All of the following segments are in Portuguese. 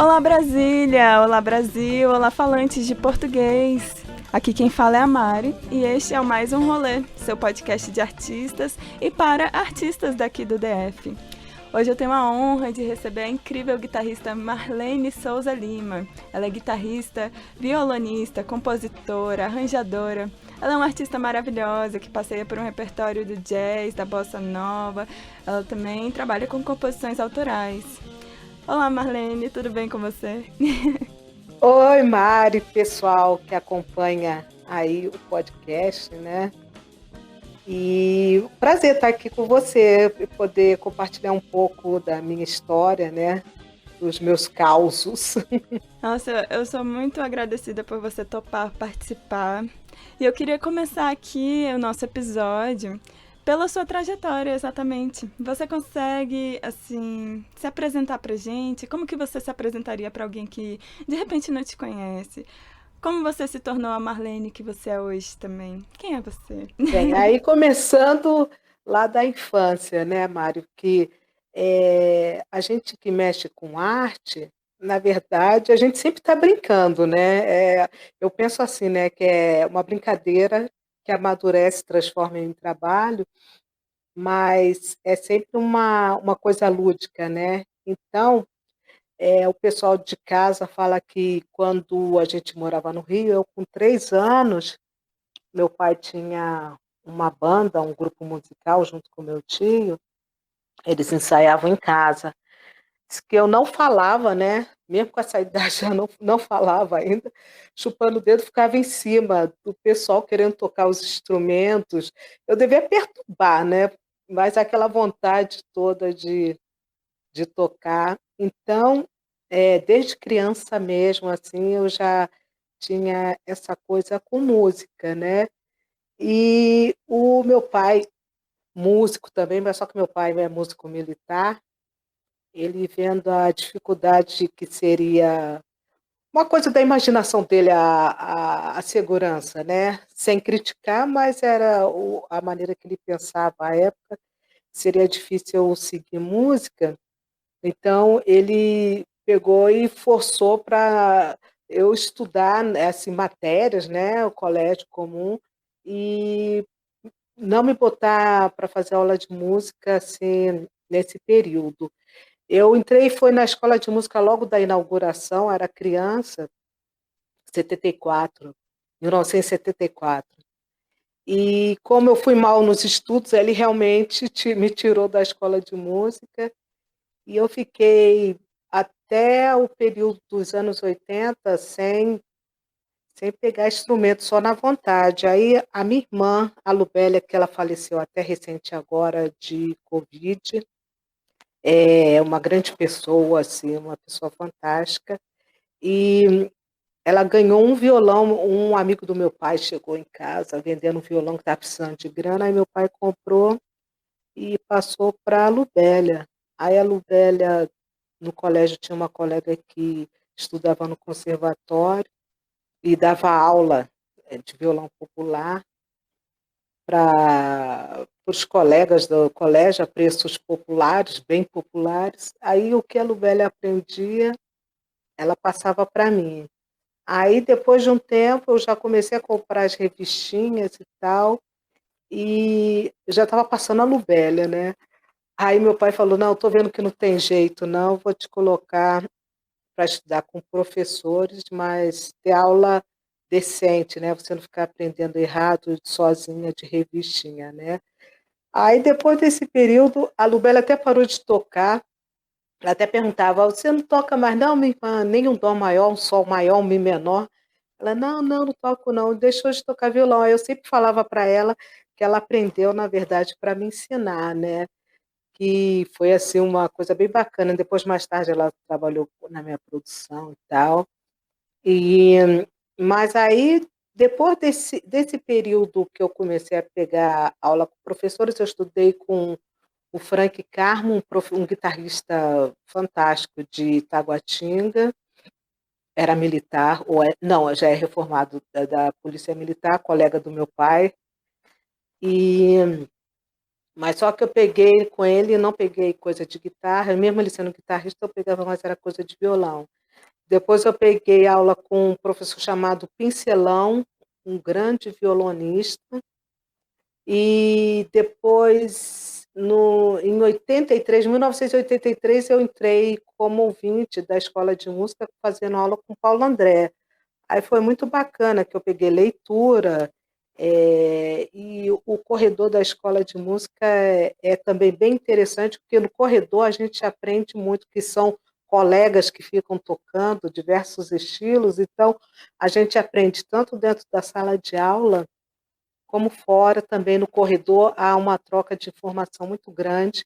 Olá Brasília, olá Brasil, olá falantes de português. Aqui quem fala é a Mari e este é o Mais um Rolê, seu podcast de artistas e para artistas daqui do DF. Hoje eu tenho a honra de receber a incrível guitarrista Marlene Souza Lima. Ela é guitarrista, violonista, compositora, arranjadora. Ela é uma artista maravilhosa que passeia por um repertório do jazz, da bossa nova. Ela também trabalha com composições autorais. Olá Marlene, tudo bem com você? Oi, Mari, pessoal que acompanha aí o podcast, né? E prazer estar aqui com você e poder compartilhar um pouco da minha história, né? Dos meus causos. Nossa, eu sou muito agradecida por você topar participar. E eu queria começar aqui o nosso episódio pela sua trajetória, exatamente. Você consegue, assim, se apresentar pra gente? Como que você se apresentaria para alguém que de repente não te conhece? Como você se tornou a Marlene que você é hoje também? Quem é você? Bem, aí começando lá da infância, né, Mário? Que a gente que mexe com arte, na verdade, a gente sempre está brincando, né? Eu penso assim, né, que é uma brincadeira que amadurece, transforma em trabalho, mas é sempre uma coisa lúdica, né? Então, o pessoal de casa fala que quando a gente morava no Rio, eu com 3 anos, meu pai tinha uma banda, um grupo musical junto com meu tio, eles ensaiavam em casa. Diz que eu não falava, né? Mesmo com essa idade, eu não falava ainda, chupando o dedo, ficava em cima do pessoal querendo tocar os instrumentos. Eu devia perturbar, né? Mas aquela vontade toda de tocar. Então, desde criança mesmo, assim, eu já tinha essa coisa com música, né? E o meu pai, músico também, mas só que meu pai é músico militar, ele vendo a dificuldade que seria uma coisa da imaginação dele, a segurança, né? Sem criticar, mas era a maneira que ele pensava à época, seria difícil eu seguir música. Então, ele pegou e forçou para eu estudar assim, matérias, né, o colégio comum, e não me botar para fazer aula de música assim, nesse período. Eu entrei foi na escola de música logo da inauguração, era criança, 74, 1974. E como eu fui mal nos estudos, ele realmente me tirou da escola de música e eu fiquei até o período dos anos 80 sem pegar instrumento, só na vontade. Aí a minha irmã, a Lubélia, que ela faleceu até recente agora de Covid, é uma grande pessoa, assim, uma pessoa fantástica. E ela ganhou um violão, um amigo do meu pai chegou em casa vendendo um violão que estava precisando de grana, aí meu pai comprou e passou para a Lubélia. Aí a Lubélia, no colégio, tinha uma colega que estudava no conservatório e dava aula de violão popular para os colegas do colégio a preços populares, bem populares. Aí o que a Lubélia aprendia, ela passava para mim. Aí depois de um tempo eu já comecei a comprar as revistinhas e tal, e já estava passando a Lubélia, né? Aí meu pai falou, não, estou vendo que não tem jeito, não, vou te colocar para estudar com professores, mas ter aula decente, né? Você não ficar aprendendo errado sozinha de revistinha, né? Aí depois desse período, a Lubélia até parou de tocar, ela até perguntava, você não toca mais não, minha irmã, nem um dó maior, um sol maior, um mi menor? Ela, não, não, não toco não, deixou de tocar violão. Aí eu sempre falava para ela que ela aprendeu, na verdade, para me ensinar, né? Que foi assim uma coisa bem bacana. Depois, mais tarde, ela trabalhou na minha produção e tal. E, mas aí, depois desse período que eu comecei a pegar aula com professores, eu estudei com o Frank Carmo, um guitarrista fantástico de Taguatinga, era militar, não, já é reformado da Polícia Militar, colega do meu pai, e mas só que eu peguei com ele, não peguei coisa de guitarra, mesmo ele sendo guitarrista, eu pegava mais era coisa de violão. Depois eu peguei aula com um professor chamado Pincelão, um grande violonista. E depois, em 83, 1983, eu entrei como ouvinte da Escola de Música, fazendo aula com Paulo André. Aí foi muito bacana, que eu peguei leitura, e o corredor da Escola de Música é também bem interessante, porque no corredor a gente aprende muito, que são colegas que ficam tocando diversos estilos, então a gente aprende tanto dentro da sala de aula, como fora, também no corredor, há uma troca de informação muito grande,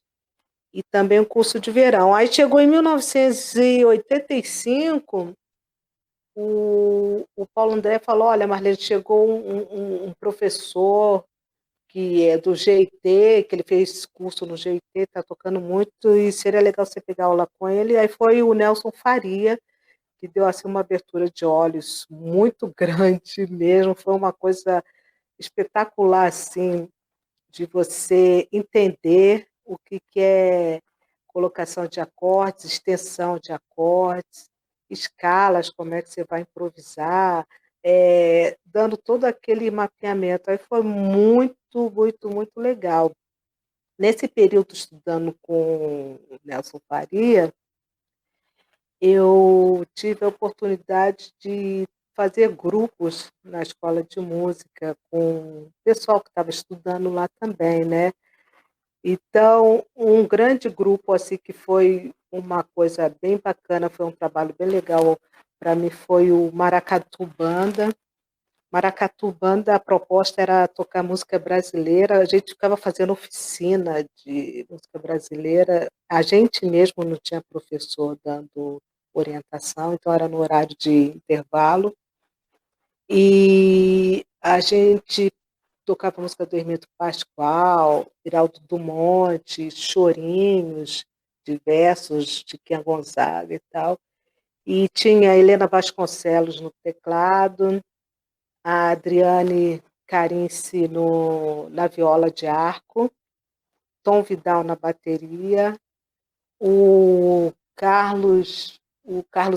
e também o curso de verão. Aí chegou em 1985, o Paulo André falou, olha, Marlene, chegou um professor que é do GIT, que ele fez curso no GIT, está tocando muito, e seria legal você pegar aula com ele. Aí foi o Nelson Faria, que deu assim, uma abertura de olhos muito grande mesmo, foi uma coisa espetacular, assim, de você entender o que é colocação de acordes, extensão de acordes, escalas, como é que você vai improvisar, dando todo aquele mapeamento. Aí foi muito, muito, muito legal. Nesse período estudando com o Nelson Faria, eu tive a oportunidade de fazer grupos na escola de música com o pessoal que estava estudando lá também, né? Então, um grande grupo assim que foi uma coisa bem bacana, foi um trabalho bem legal para mim, foi o Maracatu Banda. Maracatu Banda, a proposta era tocar música brasileira, a gente ficava fazendo oficina de música brasileira, a gente mesmo não tinha professor dando orientação, então era no horário de intervalo, e a gente tocava música do Hermeto Pascoal, Iraldo Dumont, chorinhos diversos de Quian Gonzaga e tal. E tinha a Helena Vasconcelos no teclado, a Adriane Carinci na viola de arco, Tom Vidal na bateria, o Carlos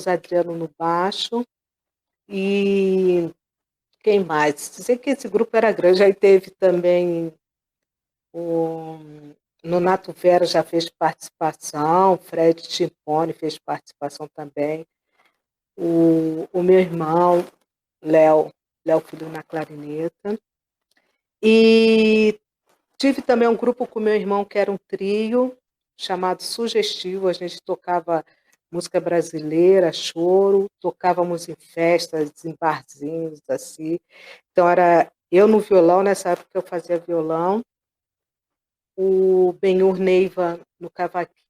Adriano no baixo, e quem mais? Dizer que esse grupo era grande, aí teve também o Nonato Vera já fez participação, Fred Timpone fez participação também, o meu irmão, Léo Filho na clarineta. E tive também um grupo com meu irmão que era um trio chamado Sugestivo, a gente tocava música brasileira, choro, tocávamos em festas, em barzinhos, assim. Então era eu no violão, nessa época eu fazia violão, o Benhur Neiva no cavaquinho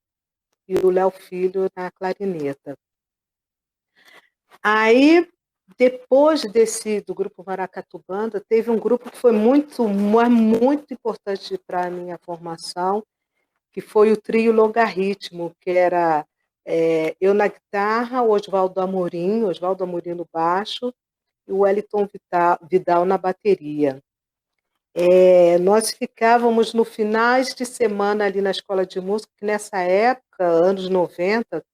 e o Léo Filho na clarineta. Aí, depois do grupo Maracatu Banda, teve um grupo que foi muito, muito importante para a minha formação, que foi o trio Logarritmo, que era eu na guitarra, o Oswaldo Amorim no baixo, e o Wellington Vidal na bateria. Nós ficávamos no finais de semana ali na escola de música, que nessa época, anos 90,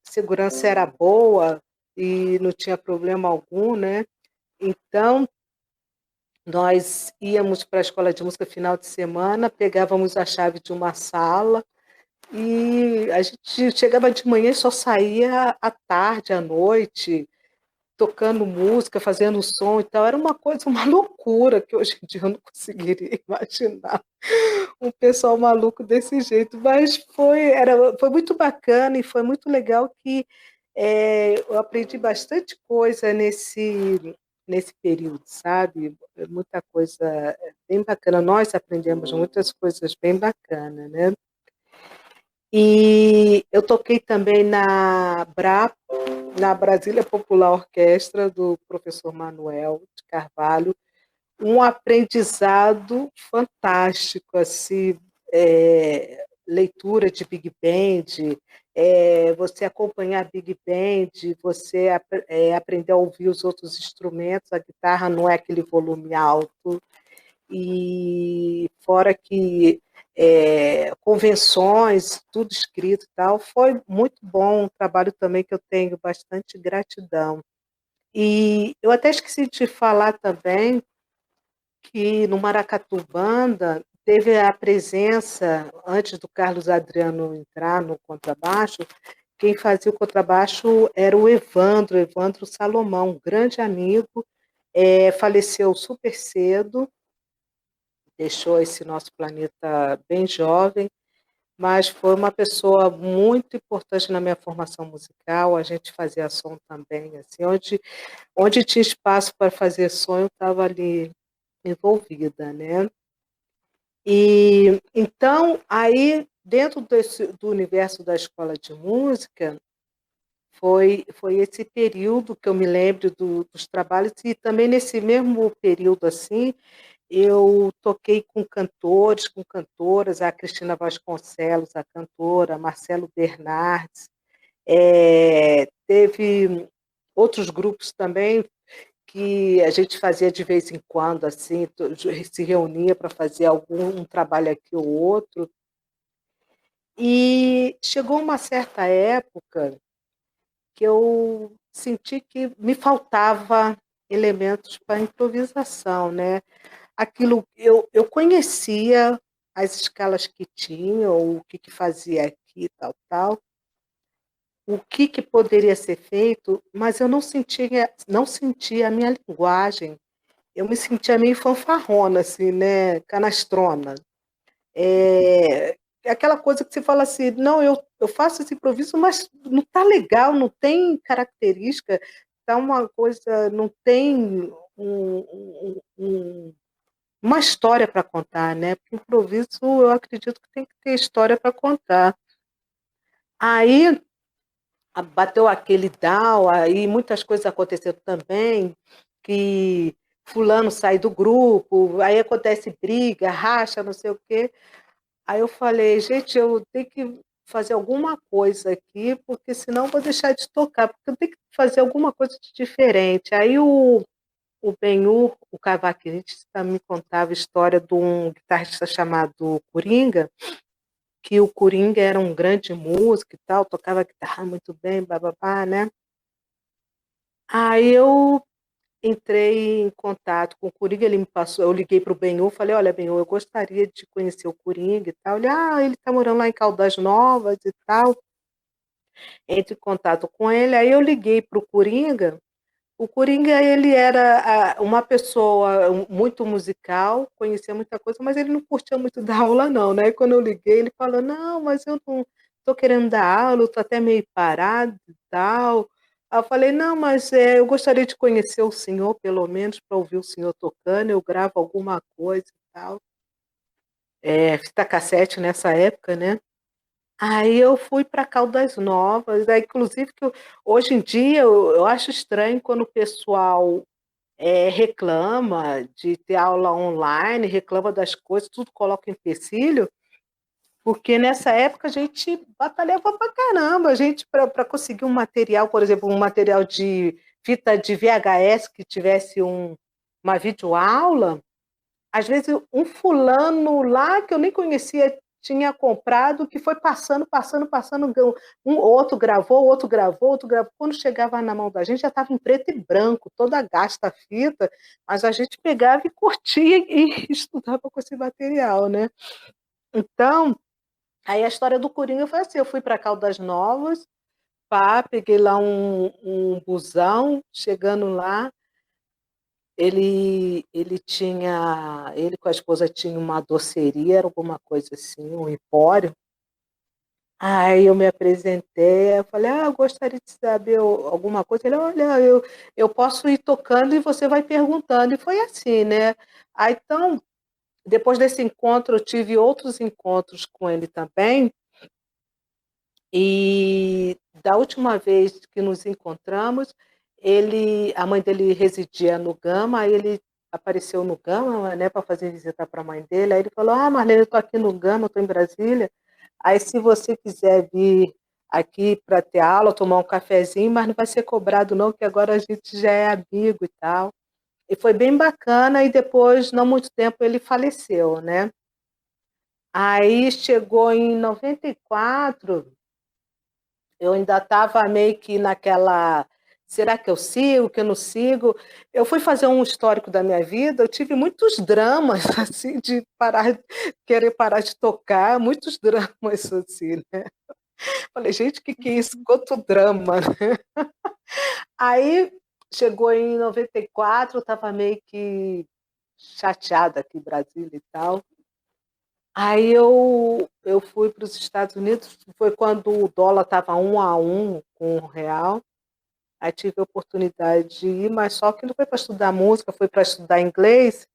segurança era boa e não tinha problema algum, né? Então, nós íamos para a escola de música final de semana, pegávamos a chave de uma sala e a gente chegava de manhã e só saía à tarde, à noite, tocando música, fazendo som e tal. Era uma coisa, uma loucura, que hoje em dia eu não conseguiria imaginar um pessoal maluco desse jeito, mas foi muito bacana e foi muito legal que eu aprendi bastante coisa nesse período, sabe? Muita coisa bem bacana. Nós aprendemos muitas coisas bem bacanas, né? E eu toquei também na Brasília Popular Orquestra, do professor Manuel de Carvalho, um aprendizado fantástico, assim, leitura de Big Band, você acompanhar Big Band, você aprender a ouvir os outros instrumentos, a guitarra não é aquele volume alto, e fora que convenções, tudo escrito e tal. Foi muito bom, um trabalho também que eu tenho bastante gratidão. E eu até esqueci de falar também que no Maracatu Banda teve a presença, antes do Carlos Adriano entrar no contrabaixo, quem fazia o contrabaixo era o Evandro Salomão, um grande amigo, faleceu super cedo, deixou esse nosso planeta bem jovem, mas foi uma pessoa muito importante na minha formação musical. A gente fazia som também, assim, onde tinha espaço para fazer som, eu estava ali envolvida, né? E então, aí, dentro do universo da escola de música, foi esse período que eu me lembro dos trabalhos, e também nesse mesmo período, assim, eu toquei com cantores, com cantoras, a Cristina Vasconcelos, a cantora, Marcelo Bernardes, teve outros grupos também que a gente fazia de vez em quando, assim, se reunia para fazer algum trabalho aqui ou outro. E chegou uma certa época que eu senti que me faltava elementos para improvisação, né? Aquilo, eu conhecia as escalas que tinha, ou o que fazia aqui, tal, tal, o que poderia ser feito, mas eu não sentia a minha linguagem. Eu me sentia meio fanfarrona, assim, né? Canastrona. É aquela coisa que você fala assim, não, eu faço esse improviso, mas não está legal, não tem característica, tá uma coisa, não tem uma história para contar, né? Porque improviso, eu acredito que tem que ter história para contar. Aí bateu aquele down, aí muitas coisas aconteceram também, que fulano sai do grupo, aí acontece briga, racha, não sei o quê. Aí eu falei, gente, eu tenho que fazer alguma coisa aqui, porque senão eu vou deixar de tocar, porque eu tenho que fazer alguma coisa de diferente. Aí o Benhur, o cavaquinista, me contava a história de um guitarrista chamado Coringa, que o Coringa era um grande músico e tal, tocava guitarra muito bem, bababá, né? Aí eu entrei em contato com o Coringa, ele me passou, eu liguei para o Benhur, falei, olha, Benhur, eu gostaria de conhecer o Coringa e tal. Ele está morando lá em Caldas Novas e tal. Entre em contato com ele, aí eu liguei para o Coringa, ele era uma pessoa muito musical, conhecia muita coisa, mas ele não curtia muito dar aula, não, né? E quando eu liguei, ele falou, não, mas eu não estou querendo dar aula, estou até meio parado e tal. Aí eu falei, não, mas eu gostaria de conhecer o senhor, pelo menos, para ouvir o senhor tocando, eu gravo alguma coisa e tal. Fita cassete nessa época, né? Aí eu fui para Caldas Novas, inclusive que hoje em dia eu acho estranho quando o pessoal reclama de ter aula online, reclama das coisas, tudo coloca empecilho, porque nessa época a gente batalhava pra caramba, a gente para conseguir um material, por exemplo, um material de fita de VHS que tivesse uma videoaula, às vezes um fulano lá que eu nem conhecia tinha comprado, que foi passando, passando, passando, outro gravou, outro gravou, outro gravou. Quando chegava na mão da gente, já estava em preto e branco, toda gasta a fita, mas a gente pegava e curtia e estudava com esse material, né? Então, aí a história do Coringa foi assim, eu fui para Caldas Novas, peguei lá um busão, chegando lá, ele com a esposa tinha uma doceria, era alguma coisa assim, um empório. Aí eu me apresentei, eu falei, eu gostaria de saber alguma coisa. Ele, olha, eu posso ir tocando e você vai perguntando. E foi assim, né? Aí, então, depois desse encontro, eu tive outros encontros com ele também. E da última vez que nos encontramos, a mãe dele residia no Gama, aí ele apareceu no Gama, né, para fazer visita para a mãe dele. Aí ele falou: Marlene, eu estou aqui no Gama, estou em Brasília. Aí, se você quiser vir aqui para ter aula, tomar um cafezinho, mas não vai ser cobrado, não, que agora a gente já é amigo e tal. E foi bem bacana, e depois, não muito tempo, ele faleceu, né? Aí chegou em 94, eu ainda estava meio que naquela. Será que eu sigo, que eu não sigo? Eu fui fazer um histórico da minha vida, eu tive muitos dramas, assim, de parar, querer parar de tocar, muitos dramas, assim, né? Falei, gente, o que que é isso? Quanto drama, né? Aí chegou em 94, eu estava meio que chateada aqui em Brasília e tal. Aí eu fui para os Estados Unidos, foi quando o dólar estava 1 a 1 com o real. Aí tive a oportunidade de ir, mas só que não foi para estudar música, foi para estudar inglês.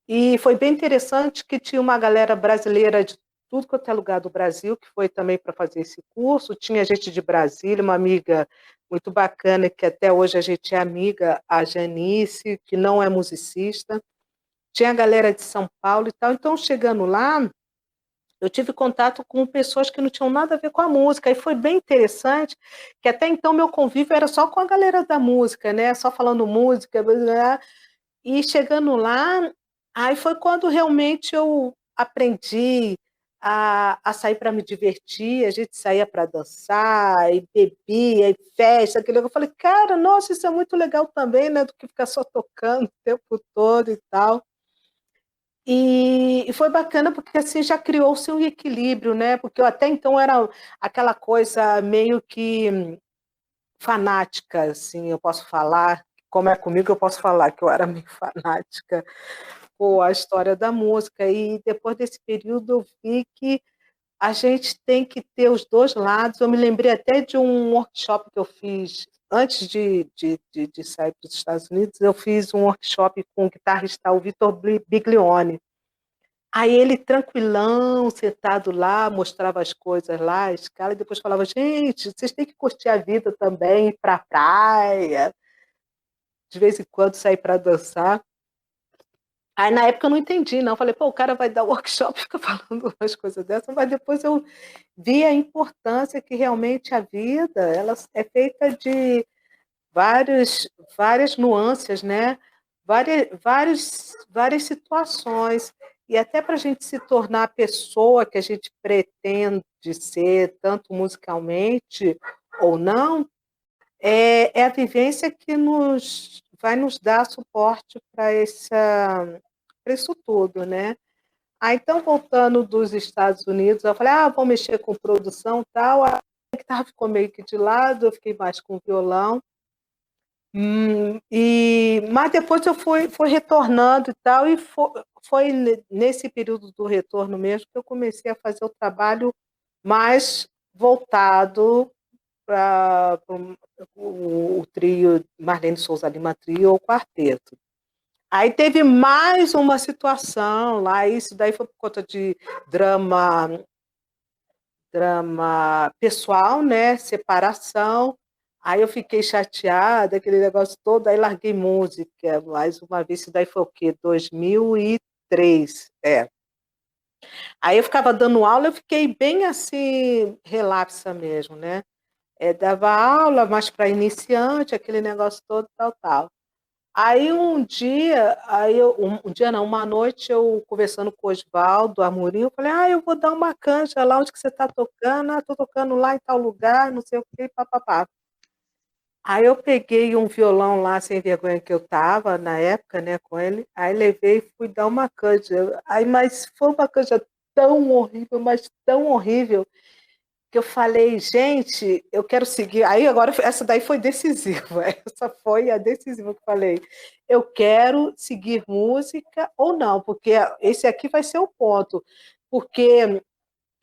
E foi bem interessante que tinha uma galera brasileira de tudo quanto é lugar do Brasil, que foi também para fazer esse curso. Tinha gente de Brasília, uma amiga muito bacana, que até hoje a gente é amiga, a Janice, que não é musicista. Tinha a galera de São Paulo e tal. Então, chegando lá, eu tive contato com pessoas que não tinham nada a ver com a música, e foi bem interessante, que até então meu convívio era só com a galera da música, né? Só falando música, né? E chegando lá, aí foi quando realmente eu aprendi a sair para me divertir, a gente saía para dançar, e bebia, e festa, aquilo. Eu falei, cara, nossa, isso é muito legal também, né? Do que ficar só tocando o tempo todo e tal. E foi bacana porque assim já criou-se um equilíbrio, né? Porque eu até então era aquela coisa meio que fanática, assim, eu posso falar, como é comigo, eu posso falar que eu era meio fanática com a história da música. E depois desse período eu vi que a gente tem que ter os dois lados. Eu me lembrei até de um workshop que eu fiz antes de sair para os Estados Unidos. Eu fiz um workshop com o guitarrista, o Vitor Biglione. Aí ele tranquilão, sentado lá, mostrava as coisas lá, a escala, e depois falava, gente, vocês têm que curtir a vida também, ir para a praia, de vez em quando sair para dançar. Aí na época eu não entendi, não. Falei, pô, o cara vai dar workshop e fica falando umas coisas dessas, mas depois eu vi a importância que realmente a vida ela é feita de vários, várias nuances, né? Várias situações. E até para a gente se tornar a pessoa que a gente pretende ser, tanto musicalmente ou não, é a vivência que vai nos dar suporte para isso tudo, né? Aí, então, voltando dos Estados Unidos, eu falei, vou mexer com produção e tal. A guitarra ficou meio que de lado, eu fiquei mais com violão. Mas depois eu fui retornando e tal, e foi nesse período do retorno mesmo que eu comecei a fazer o trabalho mais voltado para o trio Marlene Souza Lima Trio ou quarteto. Aí teve mais uma situação lá, isso daí foi por conta de drama pessoal, né? Separação. Aí eu fiquei chateada, aquele negócio todo, aí larguei música. Mais uma vez, isso daí foi o quê? 2003. É. Aí eu ficava dando aula, eu fiquei bem assim, relapsa mesmo, né? Dava aula, mas para iniciante, aquele negócio todo, tal, tal. Aí um dia, um dia não, uma noite eu conversando com o Oswaldo Amorim, eu falei, eu vou dar uma canja lá onde que você está tocando, estou tocando lá em tal lugar, não sei o que, papapá. Aí eu peguei um violão lá, sem vergonha que eu estava na época, né, com ele, aí levei e fui dar uma canja. Aí, mas foi uma canja tão horrível, mas tão horrível, que eu falei, gente, eu quero seguir. Aí agora essa daí foi decisiva, essa foi a decisiva que eu falei. Eu quero seguir música ou não, porque esse aqui vai ser o ponto. Porque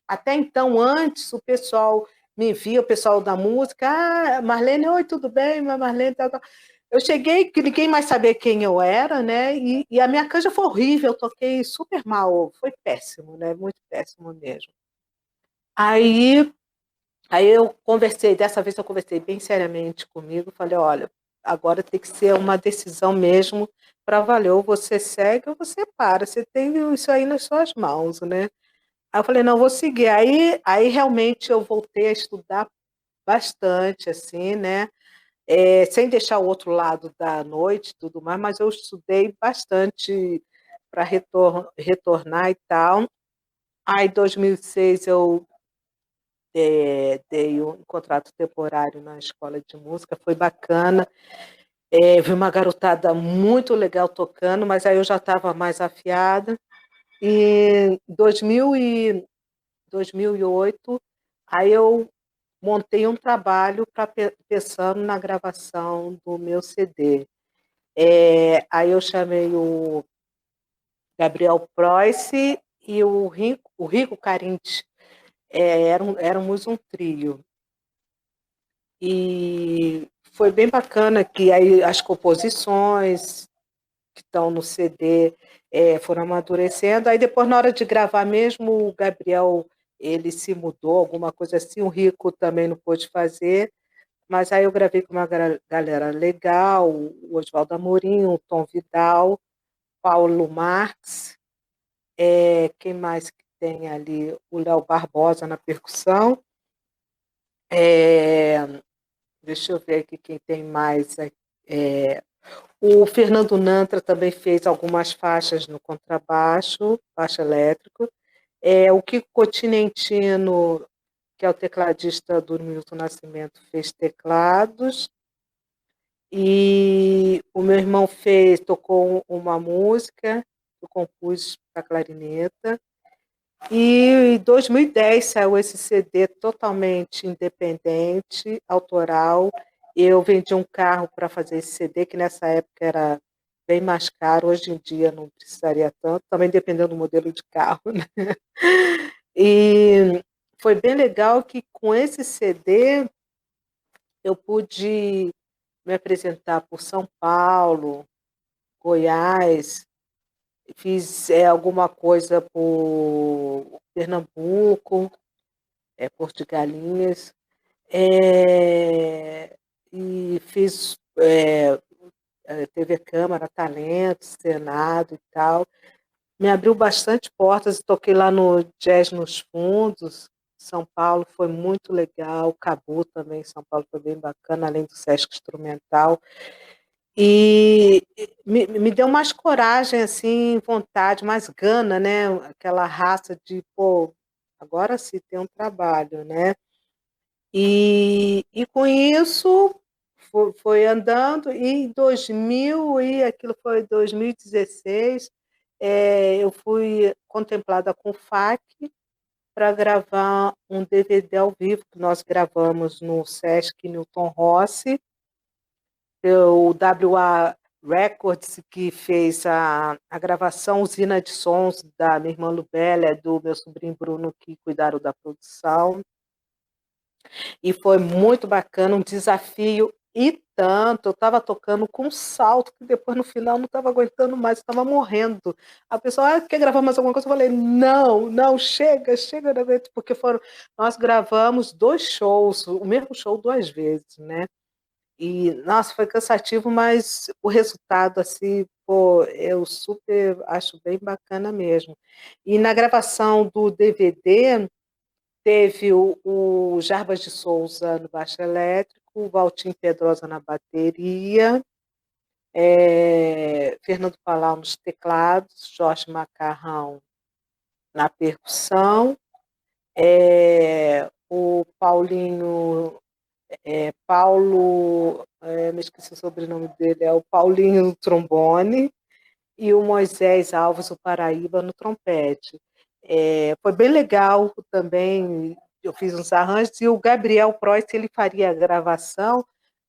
até então, antes, o pessoal me via, o pessoal da música, Marlene, oi, tudo bem? Marlene, tal, tal. Eu cheguei, que ninguém mais sabia quem eu era, né? E a minha canja foi horrível, eu toquei super mal, foi péssimo, né? Muito péssimo mesmo. Aí Aí eu conversei, dessa vez eu conversei bem seriamente comigo, falei, olha, agora tem que ser uma decisão mesmo para valer, ou você segue ou você para, você tem isso aí nas suas mãos, né? Aí eu falei, não, vou seguir. Aí realmente eu voltei a estudar bastante, assim, né? Sem deixar o outro lado da noite e tudo mais, mas eu estudei bastante para retornar e tal. Aí, em 2006, eu dei um contrato temporário na escola de música, foi bacana. Vi uma garotada muito legal tocando, mas aí eu já estava mais afiada. E em 2008, aí eu montei um trabalho para pensando na gravação do meu CD. Aí eu chamei o Gabriel Preuss e o Rico Carinti. Éramos um trio. E foi bem bacana que aí as composições que estão no CD foram amadurecendo. Aí depois, na hora de gravar mesmo, o Gabriel ele se mudou, alguma coisa assim, o Rico também não pôde fazer, mas aí eu gravei com uma galera legal, o Oswaldo Amorim, o Tom Vidal, Paulo Marx, quem mais que tem ali? O Léo Barbosa na percussão. Deixa eu ver aqui quem tem mais. O Fernando Nantra também fez algumas faixas no contrabaixo, baixo elétrico. O Kiko Continentino, que é o tecladista do Milton Nascimento, fez teclados. E o meu irmão tocou uma música, eu compus para clarineta. E em 2010 saiu esse CD totalmente independente, autoral. Eu vendi um carro para fazer esse CD, que nessa época era bem mais caro, hoje em dia não precisaria tanto, também dependendo do modelo de carro. Né? E foi bem legal que com esse CD eu pude me apresentar por São Paulo, Goiás, fiz alguma coisa por Pernambuco, Porto de Galinhas, e fiz TV Câmara, Talento, Senado e tal. Me abriu bastante portas, toquei lá no Jazz nos Fundos, São Paulo foi muito legal, Cabu também, São Paulo foi bem bacana, além do Sesc Instrumental. E me deu mais coragem, assim, vontade, mais gana, né? Aquela raça de, pô, agora sim tem um trabalho, né? E com isso foi andando, e em 2000, e aquilo foi 2016, eu fui contemplada com o FAC para gravar um DVD ao vivo, que nós gravamos no Sesc Newton Rossi, o WA Records, que fez a gravação, usina de sons da minha irmã Lubélia, do meu sobrinho Bruno, que cuidaram da produção. E foi muito bacana, um desafio e tanto. Eu estava tocando com um salto que depois no final não estava aguentando mais, estava morrendo. A pessoa, quer gravar mais alguma coisa? Eu falei, não, não, chega, chega, porque nós gravamos 2 shows, o mesmo show 2 vezes, né? E, nossa, foi cansativo, mas o resultado, assim, pô, eu super acho bem bacana mesmo. E na gravação do DVD, teve o Jarbas de Souza no baixo elétrico, o Valtim Pedrosa na bateria, Fernando Palau nos teclados, Jorge Macarrão na percussão, o Paulinho Paulo, me esqueci o sobrenome dele, é o Paulinho no trombone e o Moisés Alves, o Paraíba, no trompete. Foi bem legal também, eu fiz uns arranjos, e o Gabriel Preuss, ele faria a gravação,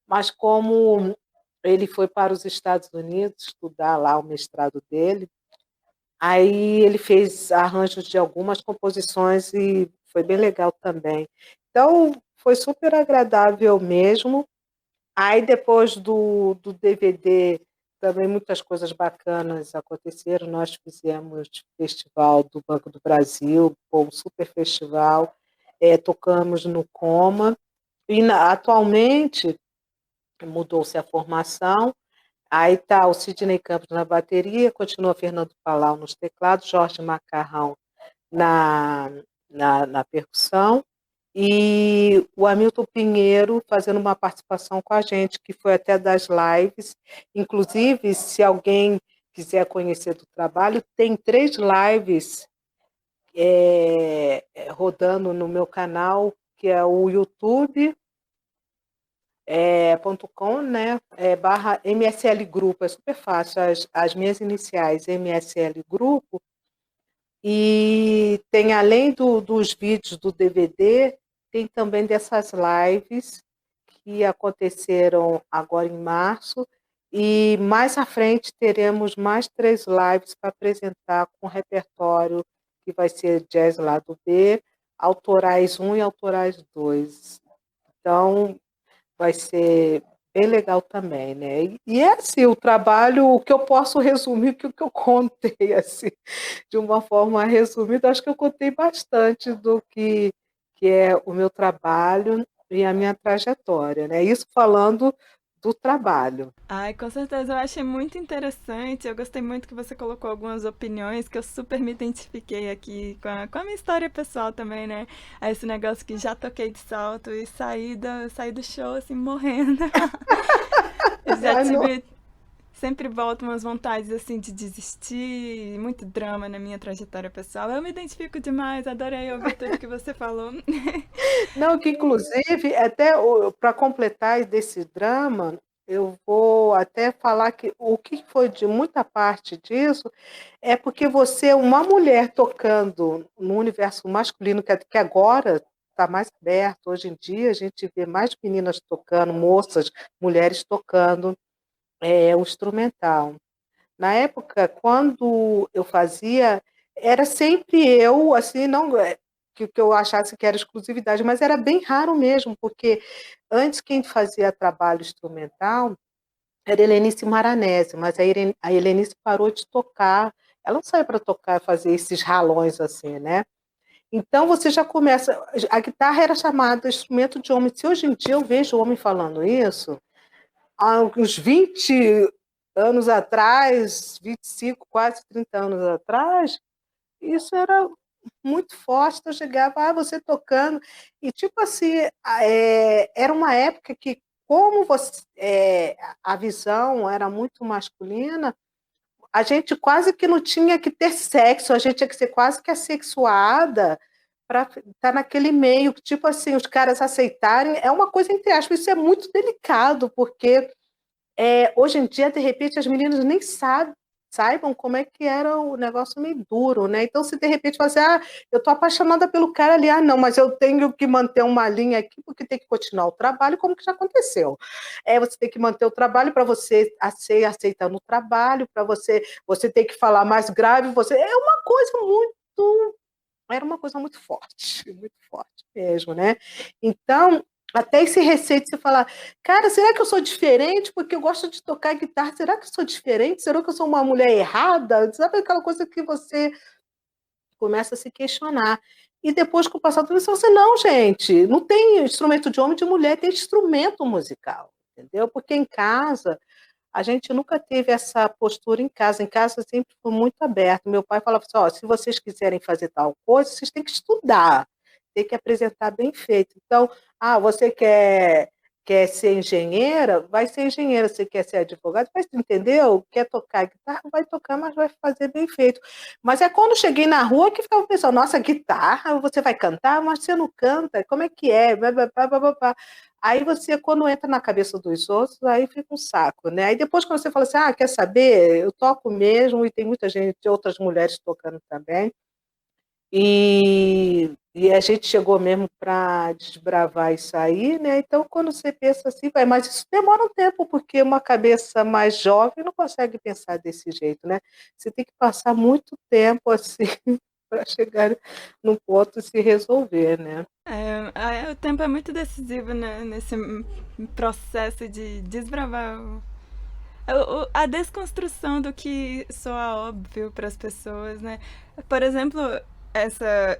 mas como ele foi para os Estados Unidos estudar lá o mestrado dele, aí ele fez arranjos de algumas composições e foi bem legal também. Então, foi super agradável mesmo. Aí, depois do DVD, também muitas coisas bacanas aconteceram. Nós fizemos festival do Banco do Brasil, um super festival, tocamos no Coma, e atualmente mudou-se a formação. Aí está o Sidney Campos na bateria, continua Fernando Palau nos teclados, Jorge Macarrão na, na percussão, e o Hamilton Pinheiro fazendo uma participação com a gente, que foi até das lives. Inclusive, se alguém quiser conhecer do trabalho, tem 3 lives rodando no meu canal, que é o YouTube, .com, né? Barra MSL Grupo, é super fácil, as minhas iniciais, MSL Grupo, e tem, além dos vídeos do DVD, tem também dessas lives que aconteceram agora em março, e mais à frente teremos mais 3 lives para apresentar com repertório que vai ser Jazz Lado B, Autorais 1 e Autorais 2. Então, vai ser bem legal também, né? E é assim, o trabalho, o que eu posso resumir, que o que eu contei, assim, de uma forma resumida, acho que eu contei bastante do que é o meu trabalho e a minha trajetória, né? Isso falando do trabalho. Ai, com certeza, eu achei muito interessante. Eu gostei muito que você colocou algumas opiniões que eu super me identifiquei aqui com a minha história pessoal também, né? Esse negócio que já toquei de salto e saí do show assim, morrendo. Já Ai, não. tive. Sempre voltam umas vontades assim de desistir, muito drama na minha trajetória pessoal. Eu me identifico demais, adorei ouvir tudo que você falou. Não, que inclusive, até para completar desse drama, eu vou até falar que o que foi de muita parte disso é porque você é uma mulher tocando no universo masculino, que agora está mais aberto. Hoje em dia, a gente vê mais meninas tocando, moças, mulheres tocando o instrumental. Na época, quando eu fazia, era sempre eu, assim, não que eu achasse que era exclusividade, mas era bem raro mesmo, porque antes quem fazia trabalho instrumental era Helenice Maranese, mas a Helenice parou de tocar, ela não saiu para tocar, fazer esses ralões assim, né? Então você já começa. A guitarra era chamada instrumento de homem. Se hoje em dia eu vejo homem falando isso, há uns 20 anos atrás, 25, quase 30 anos atrás, isso era muito forte. Então, eu chegava, você tocando, e tipo assim, era uma época que, como a visão era muito masculina, a gente quase que não tinha que ter sexo, a gente tinha que ser quase que assexuada para estar naquele meio, que tipo assim, os caras aceitarem, é uma coisa entre aspas, isso é muito delicado, porque hoje em dia, de repente, as meninas nem saibam como é que era o negócio meio duro, né? Então, se de repente você, eu tô apaixonada pelo cara ali, não, mas eu tenho que manter uma linha aqui porque tem que continuar o trabalho, como que já aconteceu. Você tem que manter o trabalho para você ser aceita no trabalho, para você ter que falar mais grave, era uma coisa muito forte mesmo, né? Então, até esse receio de você falar, cara, será que eu sou diferente porque eu gosto de tocar guitarra? Será que eu sou diferente? Será que eu sou uma mulher errada? Sabe aquela coisa que você começa a se questionar. E depois, com o passar do tempo, você fala assim, não, gente, não tem instrumento de homem e de mulher, tem instrumento musical, entendeu? Porque em casa, a gente nunca teve essa postura em casa. Em casa sempre foi muito aberto. Meu pai falava assim, se vocês quiserem fazer tal coisa, vocês têm que estudar, tem que apresentar bem feito. Então, você quer ser engenheira, vai ser engenheira. Você quer ser advogado, vai, entendeu? Quer tocar guitarra, vai tocar, mas vai fazer bem feito. Mas é quando cheguei na rua que ficava pensando, nossa, guitarra, você vai cantar, mas você não canta, como é que é? Aí você, quando entra na cabeça dos outros, aí fica um saco, né? Aí depois, quando você fala assim, quer saber? Eu toco mesmo, e tem muita gente, outras mulheres tocando também. E a gente chegou mesmo para desbravar isso aí, né? Então, quando você pensa assim, vai, mas isso demora um tempo, porque uma cabeça mais jovem não consegue pensar desse jeito, né? Você tem que passar muito tempo assim para chegar num ponto e se resolver, né? O tempo é muito decisivo, né, nesse processo de desbravar a desconstrução do que soa óbvio para as pessoas, né? Por exemplo,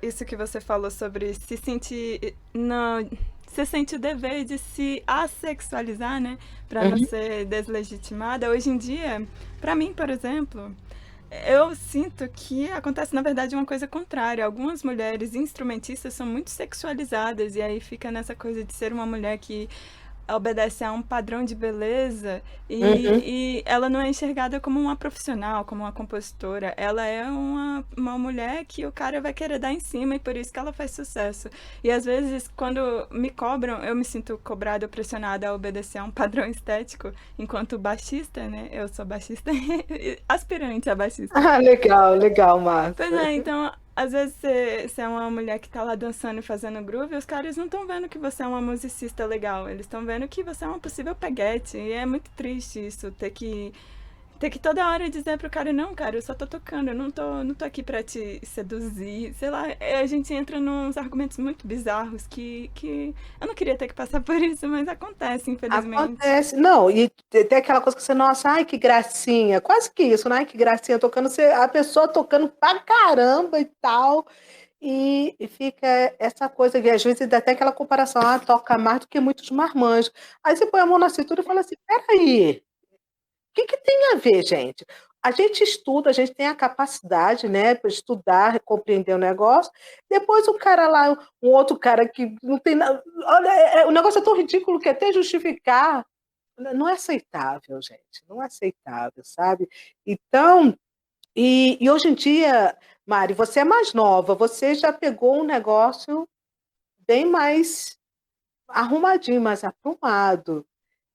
isso que você falou sobre se sentir não você sente o dever de se assexualizar, né, para não ser deslegitimada. Hoje em dia, para mim, por exemplo, eu sinto que acontece, na verdade, uma coisa contrária. Algumas mulheres instrumentistas são muito sexualizadas e aí fica nessa coisa de ser uma mulher que obedece a um padrão de beleza Uhum. e ela não é enxergada como uma profissional, como uma compositora. Ela é uma mulher que o cara vai querer dar em cima e por isso que ela faz sucesso. E às vezes, quando me cobram, eu me sinto cobrada ou pressionada a obedecer a um padrão estético, enquanto baixista, né? Eu sou baixista, aspirante a baixista. Ah, legal, legal, Pois Márcia. é, então, às vezes você é uma mulher que tá lá dançando e fazendo groove, e os caras não estão vendo que você é uma musicista legal, eles estão vendo que você é uma possível peguete, e é muito triste isso, ter que toda hora dizer pro cara, não, cara, eu só tô tocando, eu não tô aqui pra te seduzir, sei lá, a gente entra nos argumentos muito bizarros que eu não queria ter que passar por isso, mas acontece, infelizmente. Acontece. Não, e tem aquela coisa que você, nossa, ai, que gracinha. Quase que isso, né? Ai, que gracinha tocando, a pessoa tocando pra caramba e tal. E fica essa coisa, e às vezes dá até aquela comparação, toca mais do que muitos marmanjos. Aí você põe a mão na cintura e fala assim: peraí, que tem a ver, gente? A gente estuda, a gente tem a capacidade, né, para estudar, compreender o negócio. Depois o cara lá, um outro cara que não tem nada. Olha, o negócio é tão ridículo que até justificar não é aceitável, gente. Não é aceitável, sabe? Então, e hoje em dia, Mari, você é mais nova, você já pegou um negócio bem mais arrumadinho, mais aprumado.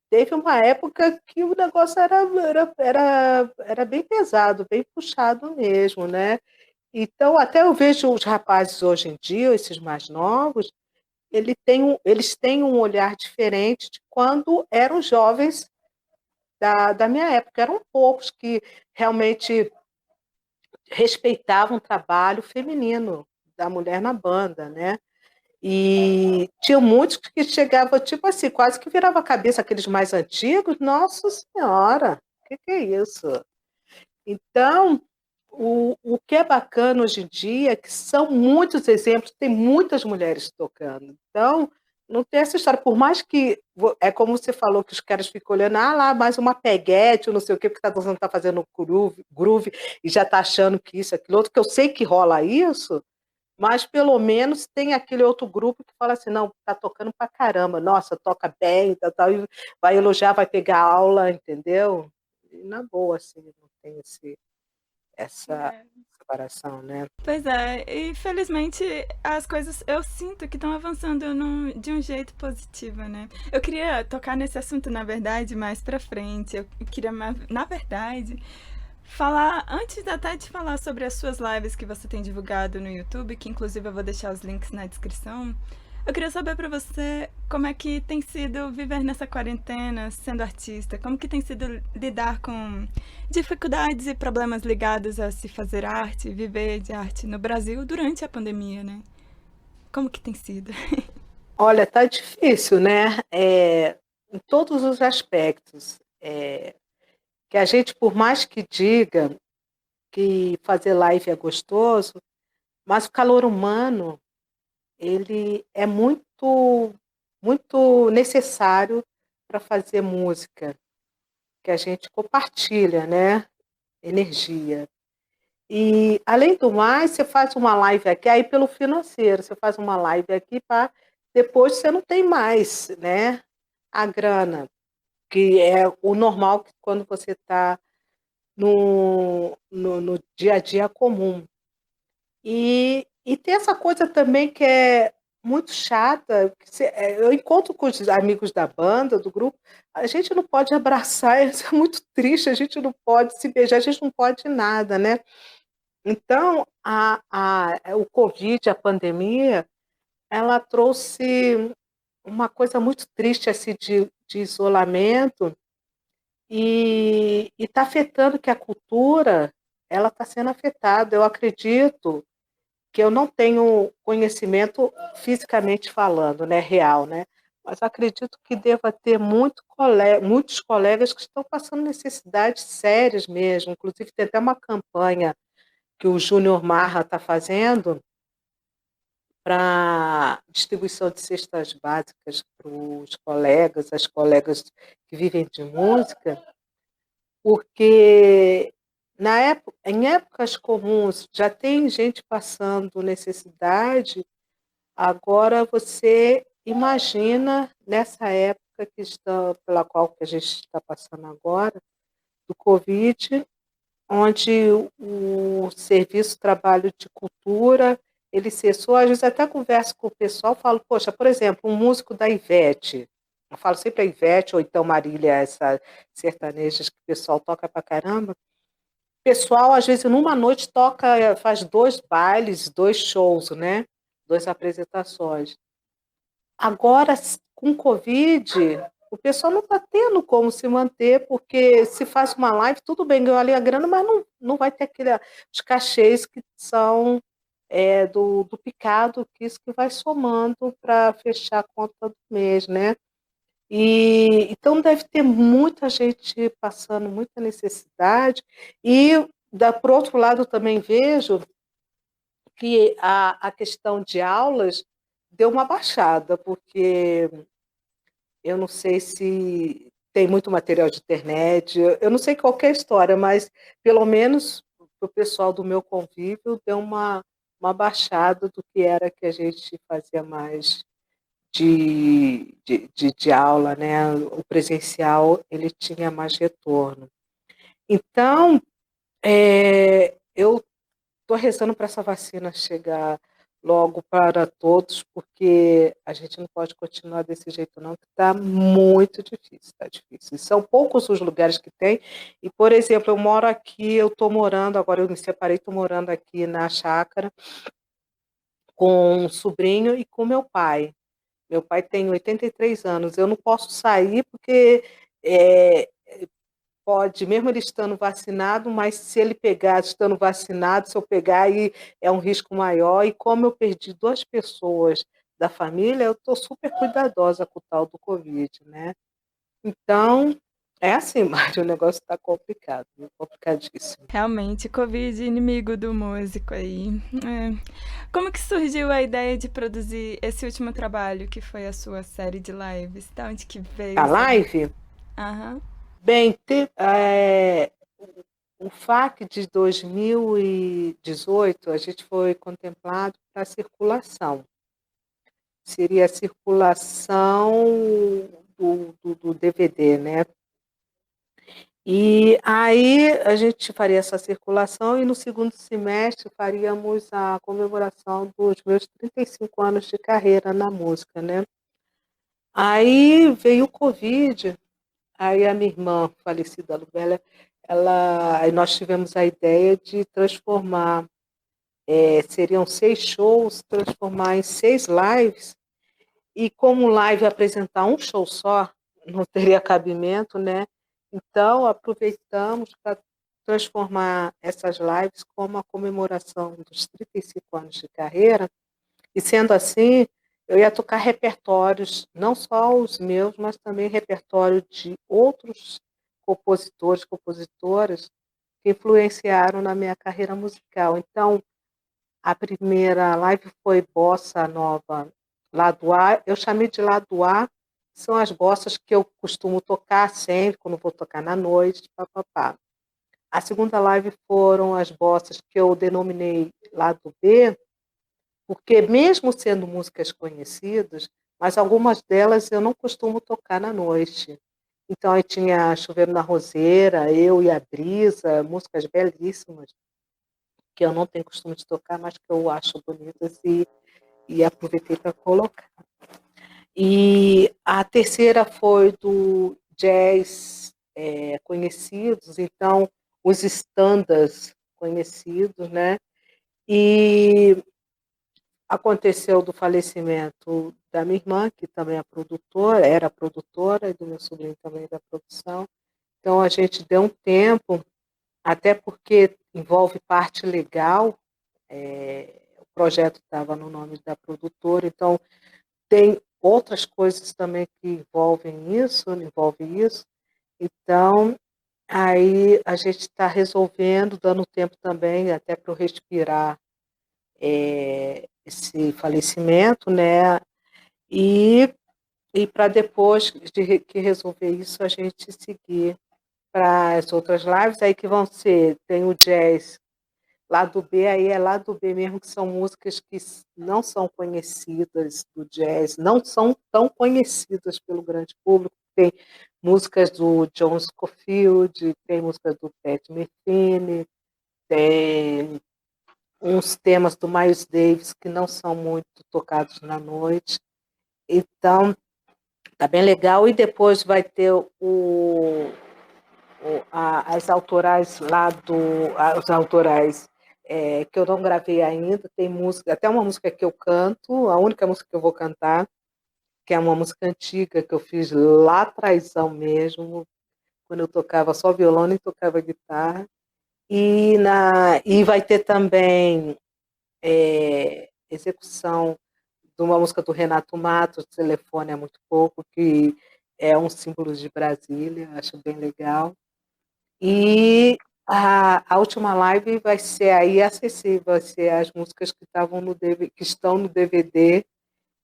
Teve uma época que o negócio era bem pesado, bem puxado mesmo, né? Então, até eu vejo os rapazes hoje em dia, esses mais novos, eles têm um olhar diferente de quando eram jovens da minha época. Eram poucos que realmente respeitavam o trabalho feminino da mulher na banda, né? E tinha muitos que chegavam, tipo assim, quase que virava a cabeça, aqueles mais antigos. Nossa Senhora, o que é isso? Então, o que é bacana hoje em dia é que são muitos exemplos, tem muitas mulheres tocando. Então, não tem essa história, por mais que, é como você falou, que os caras ficam olhando, lá, mais uma peguete, ou não sei o quê, porque está fazendo groove, e já está achando que isso, aquilo outro, que eu sei que rola isso, mas pelo menos tem aquele outro grupo que fala assim, não, tá tocando pra caramba, nossa, toca bem, e vai elogiar, vai pegar aula, entendeu? E na boa, assim, não tem essa É. separação, né? Pois é, e felizmente as coisas eu sinto que estão avançando de um jeito positivo, né? Eu queria tocar nesse assunto, na verdade, mais pra frente. Eu queria, na verdade, falar, antes até de falar sobre as suas lives que você tem divulgado no YouTube, que inclusive eu vou deixar os links na descrição. Eu queria saber pra você como é que tem sido viver nessa quarentena sendo artista, como que tem sido lidar com dificuldades e problemas ligados a se fazer arte, viver de arte no Brasil durante a pandemia, né? Como que tem sido? Olha, tá difícil, né? Em todos os aspectos. Que a gente, por mais que diga que fazer live é gostoso, mas o calor humano, ele é muito necessário para fazer música, que a gente compartilha, né? Energia. E, além do mais, você faz uma live aqui, aí pelo financeiro, você faz uma live aqui para depois você não tem mais, né? A grana, que é o normal quando você está no dia a dia comum. E tem essa coisa também que é muito chata, eu encontro com os amigos da banda, do grupo, a gente não pode abraçar, isso é muito triste, a gente não pode se beijar, a gente não pode nada, né? Então, o Covid, a pandemia, ela trouxe uma coisa muito triste assim, de isolamento e está afetando que a cultura ela está sendo afetada. Eu acredito que eu não tenho conhecimento fisicamente falando, né, real, né? Mas acredito que deva ter muitos colegas que estão passando necessidades sérias mesmo. Inclusive, tem até uma campanha que o Júnior Marra está fazendo para distribuição de cestas básicas para os colegas, as colegas que vivem de música, porque em épocas comuns já tem gente passando necessidade, agora você imagina nessa época época pela qual que a gente está passando agora, do Covid, onde o serviço trabalho de cultura, ele cessou. Às vezes até converso com o pessoal, falo, poxa, por exemplo, um músico da Ivete, eu falo sempre a Ivete, ou então Marília, essa sertanejas que o pessoal toca pra caramba. O pessoal, às vezes, numa noite toca, faz 2 bailes, 2 shows, né? 2 apresentações. Agora, com Covid, o pessoal não está tendo como se manter, porque se faz uma live, tudo bem, ganhou ali a grana, mas não vai ter os cachês que são do picado, que isso que vai somando para fechar a conta do mês, né? E então deve ter muita gente passando muita necessidade. E, por outro lado, também vejo que a questão de aulas deu uma baixada, porque eu não sei se tem muito material de internet, eu não sei qual que é a história, mas pelo menos o pessoal do meu convívio deu uma baixada do que era que a gente fazia mais de aula, né? O presencial ele tinha mais retorno. Então, eu estou rezando para essa vacina chegar logo para todos, porque a gente não pode continuar desse jeito não, que está muito difícil, está difícil. E são poucos os lugares que tem. E, por exemplo, eu moro aqui, eu estou morando, agora eu me separei, estou morando aqui na chácara com um sobrinho e com meu pai. Meu pai tem 83 anos, eu não posso sair porque é, pode, mesmo ele estando vacinado, mas se ele pegar, estando vacinado, se eu pegar, aí é um risco maior. E como eu perdi 2 pessoas da família, eu estou super cuidadosa com o tal do Covid, né? Então, é assim, Mário, o negócio está complicado, complicadíssimo. Realmente, Covid, inimigo do músico aí. Como que surgiu a ideia de produzir esse último trabalho, que foi a sua série de lives? Da onde que veio A essa... live? Aham. Bem, o FAC de 2018, a gente foi contemplado para a circulação. Seria a circulação do DVD, né? E aí a gente faria essa circulação e no segundo semestre faríamos a comemoração dos meus 35 anos de carreira na música, né? Aí veio o Covid, aí a minha irmã falecida, a Lubela, aí nós tivemos a ideia de transformar, seriam 6 shows, transformar em 6 lives, e como live apresentar um show só, não teria cabimento, né? Então, aproveitamos para transformar essas lives como a comemoração dos 35 anos de carreira, e sendo assim, eu ia tocar repertórios, não só os meus, mas também repertório de outros compositores, compositoras que influenciaram na minha carreira musical. Então, a primeira live foi Bossa Nova Lado A. Eu chamei de Lado A, são as bossas que eu costumo tocar sempre, quando vou tocar na noite, papapá. A segunda live foram as bossas que eu denominei Lado B, porque mesmo sendo músicas conhecidas, mas algumas delas eu não costumo tocar na noite. Então, aí tinha Chover na Roseira, Eu e a Brisa, músicas belíssimas, que eu não tenho costume de tocar, mas que eu acho bonitas e aproveitei para colocar. E a terceira foi do jazz conhecidos, então os standards conhecidos, né? E aconteceu do falecimento da minha irmã, que também é produtora, era produtora, e do meu sobrinho também da produção. Então a gente deu um tempo, até porque envolve parte legal, o projeto estava no nome da produtora, então tem outras coisas também que envolve isso. Então, aí a gente está resolvendo, dando tempo também até para eu respirar esse falecimento, né? E para depois que resolver isso, a gente seguir para as outras lives, aí que vão ser, tem o jazz Lado B aí é lado B mesmo, que são músicas que não são conhecidas do jazz, não são tão conhecidas pelo grande público. Tem músicas do John Scofield, tem músicas do Pat Metheny, tem uns temas do Miles Davis que não são muito tocados na noite. Então, tá bem legal. E depois vai ter as autorais lá os autorais que eu não gravei ainda. Tem música, até uma música que eu canto, a única música que eu vou cantar, que é uma música antiga que eu fiz lá atrásão mesmo, quando eu tocava só violão e tocava guitarra. E vai ter também execução de uma música do Renato Matos, Telefone é Muito Pouco, que é um símbolo de Brasília, acho bem legal. E a última live vai ser aí acessível, vai ser as músicas que estavam que estão no DVD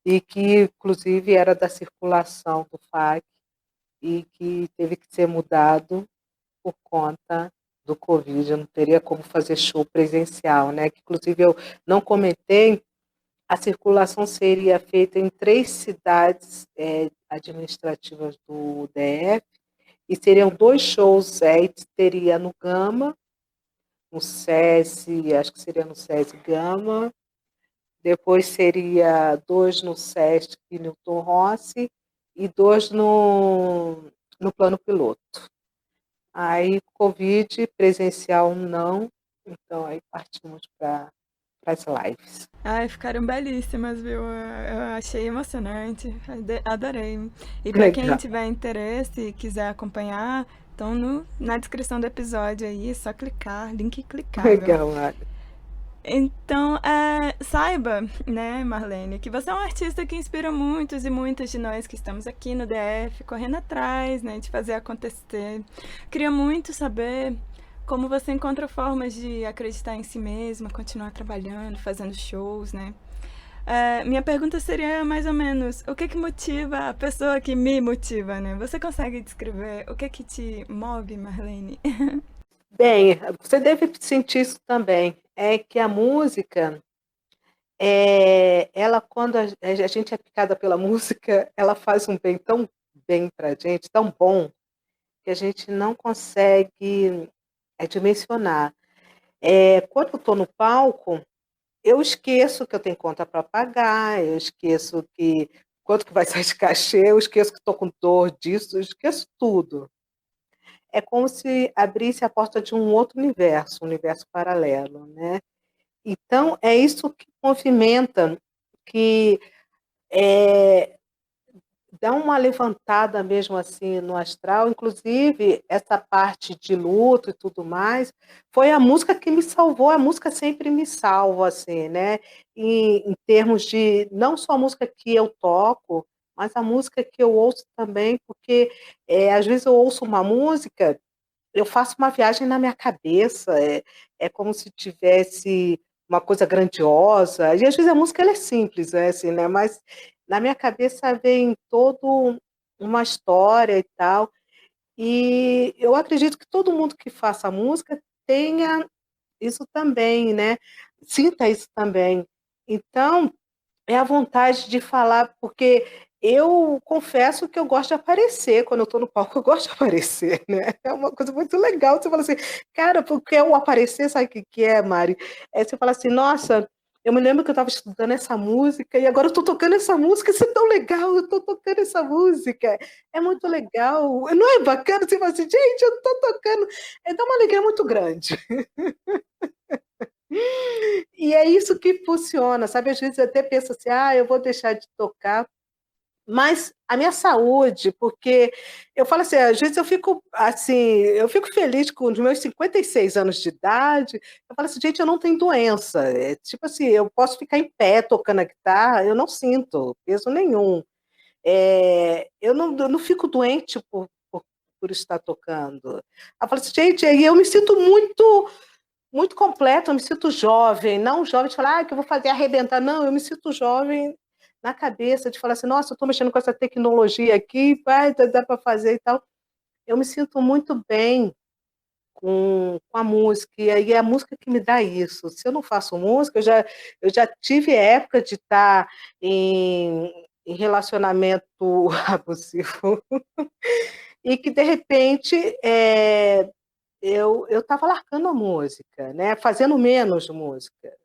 e que, inclusive, era da circulação do FAC e que teve que ser mudado por conta do Covid. Eu não teria como fazer show presencial, né? Que, inclusive, eu não comentei, a circulação seria feita em 3 cidades administrativas do DF, e seriam 2 shows, teria no Gama, no SESI, acho que seria no SESI Gama, depois seria 2 no SESC Newton Rossi e 2 no plano piloto. Aí, Covid, presencial não, então aí partimos para as lives. Ai, ficaram belíssimas, viu? Eu achei emocionante, adorei. E para quem Legal. tiver interesse e quiser acompanhar, estão na descrição do episódio aí, é só clicar, link clicável. Legal, Mário. Então, saiba, né, Marlene, que você é um artista que inspira muitos e muitas de nós que estamos aqui no DF, correndo atrás, né, de fazer acontecer. Queria muito saber como você encontra formas de acreditar em si mesma, continuar trabalhando, fazendo shows, né? Minha pergunta seria mais ou menos, o que motiva a pessoa que me motiva, né? Você consegue descrever o que te move, Marlene? Bem, você deve sentir isso também. É que a música, ela, quando a gente é picada pela música, ela faz um bem tão bem para a gente, tão bom, que a gente não consegue dimensionar. Quando eu estou no palco, eu esqueço que eu tenho conta para pagar, eu esqueço que quanto que vai sair de cachê, eu esqueço que estou com dor disso, eu esqueço tudo. É como se abrisse a porta de um outro universo, um universo paralelo, né? Então, é isso que movimenta, que dá uma levantada mesmo assim no astral. Inclusive, essa parte de luto e tudo mais, foi a música que me salvou, a música sempre me salva, assim, né? Em termos de, não só a música que eu toco, mas a música que eu ouço também, porque às vezes eu ouço uma música, eu faço uma viagem na minha cabeça, é como se tivesse uma coisa grandiosa, e às vezes a música ela é simples, né, assim, né, mas na minha cabeça vem toda uma história e tal, e eu acredito que todo mundo que faça música tenha isso também, né, sinta isso também. Então, é a vontade de falar, porque eu confesso que eu gosto de aparecer, quando eu estou no palco eu gosto de aparecer, né, é uma coisa muito legal, você fala assim, cara, porque o aparecer, sabe o que é, Mari? Você fala assim, nossa, eu me lembro que eu estava estudando essa música e agora eu estou tocando essa música, isso é tão legal, eu estou tocando essa música, é muito legal, não é bacana? Você fala assim, gente, eu estou tocando, dá uma alegria muito grande. E é isso que funciona, sabe? Às vezes eu até penso assim, eu vou deixar de tocar, mas a minha saúde, porque eu falo assim, às vezes eu fico assim, eu fico feliz com os meus 56 anos de idade, eu falo assim, gente, eu não tenho doença, tipo assim, eu posso ficar em pé tocando a guitarra, eu não sinto peso nenhum, eu não fico doente por estar tocando. Eu falo assim, gente, aí eu me sinto muito completo, eu me sinto jovem, não jovem de falar que eu vou fazer arrebentar, não, eu me sinto jovem na cabeça, de falar assim, nossa, eu estou mexendo com essa tecnologia aqui, vai, dá para fazer e tal. Eu me sinto muito bem com a música, e aí é a música que me dá isso. Se eu não faço música, eu já tive época de estar em relacionamento abusivo, e que, de repente, eu estava largando a música, né? Fazendo menos música.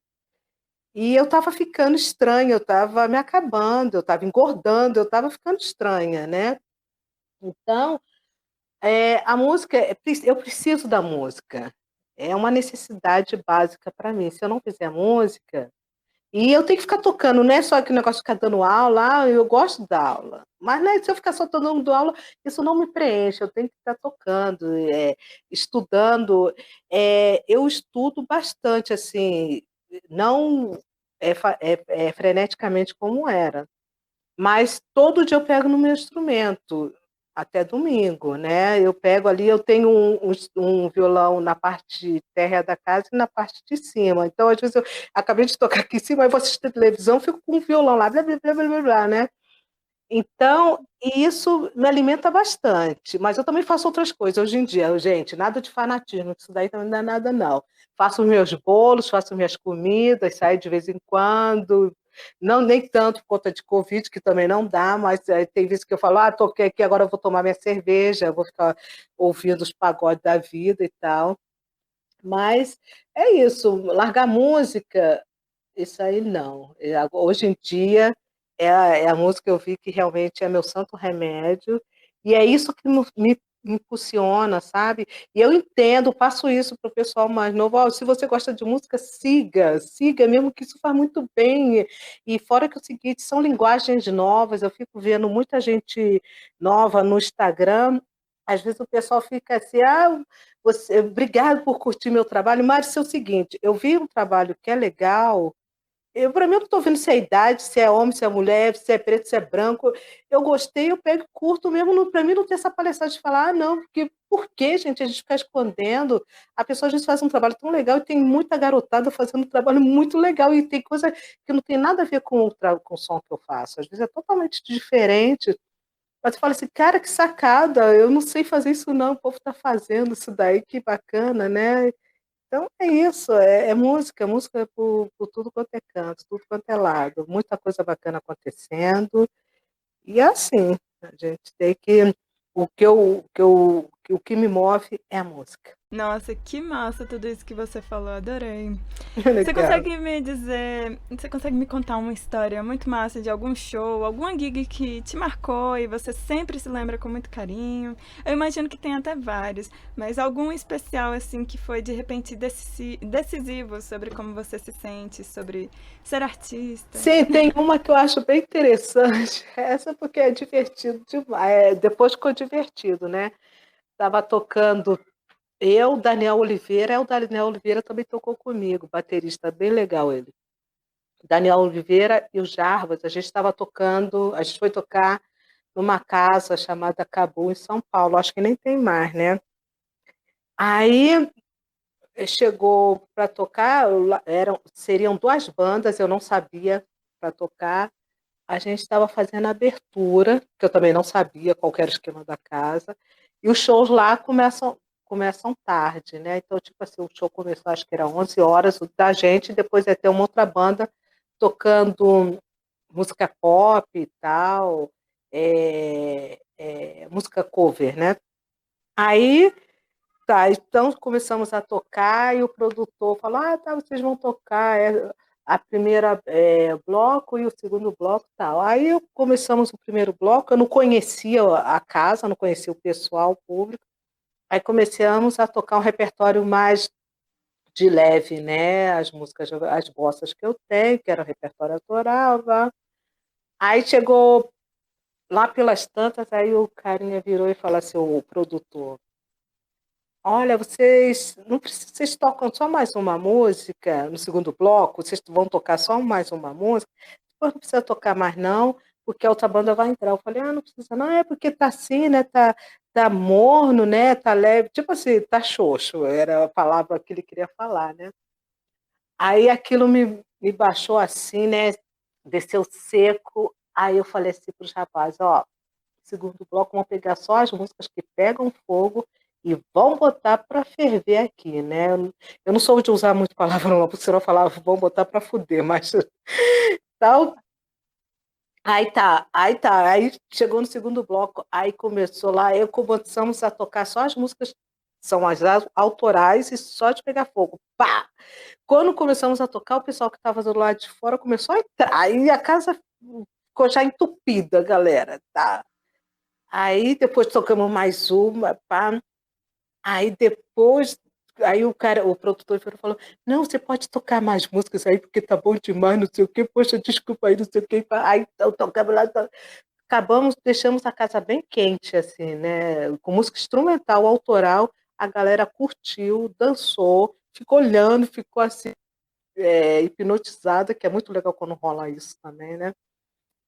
E eu estava ficando estranha, eu estava me acabando, eu estava engordando, eu estava ficando estranha, né? Então, a música, eu preciso da música. É uma necessidade básica para mim. Se eu não fizer música, e eu tenho que ficar tocando, não é só aquele negócio de ficar dando aula, eu gosto da aula. Mas, né, se eu ficar só dando aula, isso não me preenche, eu tenho que estar tocando, estudando. Eu estudo bastante, assim, não freneticamente como era, mas todo dia eu pego no meu instrumento, até domingo, né? Eu pego ali, eu tenho um violão na parte térrea da casa e na parte de cima. Então, às vezes, eu acabei de tocar aqui em cima, aí vou assistir televisão, fico com o violão lá, blá, blá, blá, blá, blá, blá, né? Então, isso me alimenta bastante, mas eu também faço outras coisas hoje em dia, gente, nada de fanatismo, isso daí também não é nada, não. Faço meus bolos, faço minhas comidas, saio de vez em quando, não nem tanto por conta de Covid, que também não dá, mas tem vezes que eu falo, toquei aqui, agora eu vou tomar minha cerveja, vou ficar ouvindo os pagodes da vida e tal. Mas é isso, largar música, isso aí não. Hoje em dia, é a música que eu vi que realmente é meu santo remédio, e é isso que me impulsiona, sabe? E eu entendo, passo isso para o pessoal mais novo, se você gosta de música, siga, siga, mesmo que isso faz muito bem. E fora que o seguinte, são linguagens novas, eu fico vendo muita gente nova no Instagram, às vezes o pessoal fica assim, obrigado por curtir meu trabalho, mas é o seguinte, eu vi um trabalho que é legal, para mim, eu não estou vendo se é idade, se é homem, se é mulher, se é preto, se é branco. Eu gostei, eu pego e curto mesmo. Para mim, não ter essa palhaçada de falar, não, porque por que, gente, a gente ficar escondendo? A pessoa às vezes faz um trabalho tão legal e tem muita garotada fazendo um trabalho muito legal e tem coisa que não tem nada a ver com o som que eu faço. Às vezes é totalmente diferente. Mas você fala assim, cara, que sacada, eu não sei fazer isso não, o povo está fazendo isso daí, que bacana, né? Então é isso, é música, música por tudo quanto é canto, tudo quanto é lado, muita coisa bacana acontecendo, e é assim, a gente tem que, o que me move é a música. Nossa, que massa tudo isso que você falou, adorei. Você Legal. consegue me dizer, você consegue me contar uma história muito massa de algum show, alguma gig que te marcou e você sempre se lembra com muito carinho? Eu imagino que tem até vários, mas algum especial assim que foi de repente decisivo sobre como você se sente, sobre ser artista? Sim, tem uma que eu acho bem interessante, essa porque é divertido demais, depois ficou divertido, né? Estava tocando o Daniel Oliveira também tocou comigo, baterista bem legal ele. Daniel Oliveira e o Jarbas, a gente estava tocando, a gente foi tocar numa casa chamada Cabu, em São Paulo, acho que nem tem mais, né? Aí chegou para tocar, seriam duas bandas, eu não sabia para tocar, a gente estava fazendo a abertura, que eu também não sabia qual era o esquema da casa, e os shows lá começam tarde, né? Então, tipo assim, o show começou, acho que era 11 horas, o da gente, e depois ia ter uma outra banda tocando música pop e tal, música cover, né? Aí, tá, então começamos a tocar e o produtor falou, tá, vocês vão tocar a primeira bloco e o segundo bloco e tal. Aí começamos o primeiro bloco, eu não conhecia a casa, não conhecia o pessoal, o público, aí começamos a tocar um repertório mais de leve, né? As músicas, as bossas que eu tenho, que era o repertório autoral, vá. Aí chegou lá pelas tantas, aí o carinha virou e falou assim, o produtor, olha, vocês não precisam, vocês tocam só mais uma música no segundo bloco, vocês vão tocar só mais uma música, depois não precisa tocar mais não, porque a outra banda vai entrar. Eu falei, não precisa não, é porque tá assim, né, tá morno, né, tá leve, tipo assim, tá xoxo, era a palavra que ele queria falar, né. Aí aquilo me baixou assim, né, desceu seco, aí eu falei assim para os rapazes, segundo bloco vão pegar só as músicas que pegam fogo e vamos botar para ferver aqui, né. Eu não sou de usar muito palavrão não, porque senão eu falava: "Vamos botar para fuder", mas tal. Aí chegou no segundo bloco, aí começou lá, aí começamos a tocar só as músicas são as autorais e só de pegar fogo, pá! Quando começamos a tocar, o pessoal que estava do lado de fora começou a entrar, aí a casa ficou já entupida, galera, tá. Aí depois tocamos mais uma, pá. Aí depois, aí o produtor virou e falou: "Não, você pode tocar mais músicas aí, porque tá bom demais, não sei o quê. Poxa, desculpa aí, não sei o quê". Aí então tocamos lá, acabamos, deixamos a casa bem quente, assim, né, com música instrumental, autoral, a galera curtiu, dançou, ficou olhando, ficou assim, hipnotizada, que é muito legal quando rola isso também, né.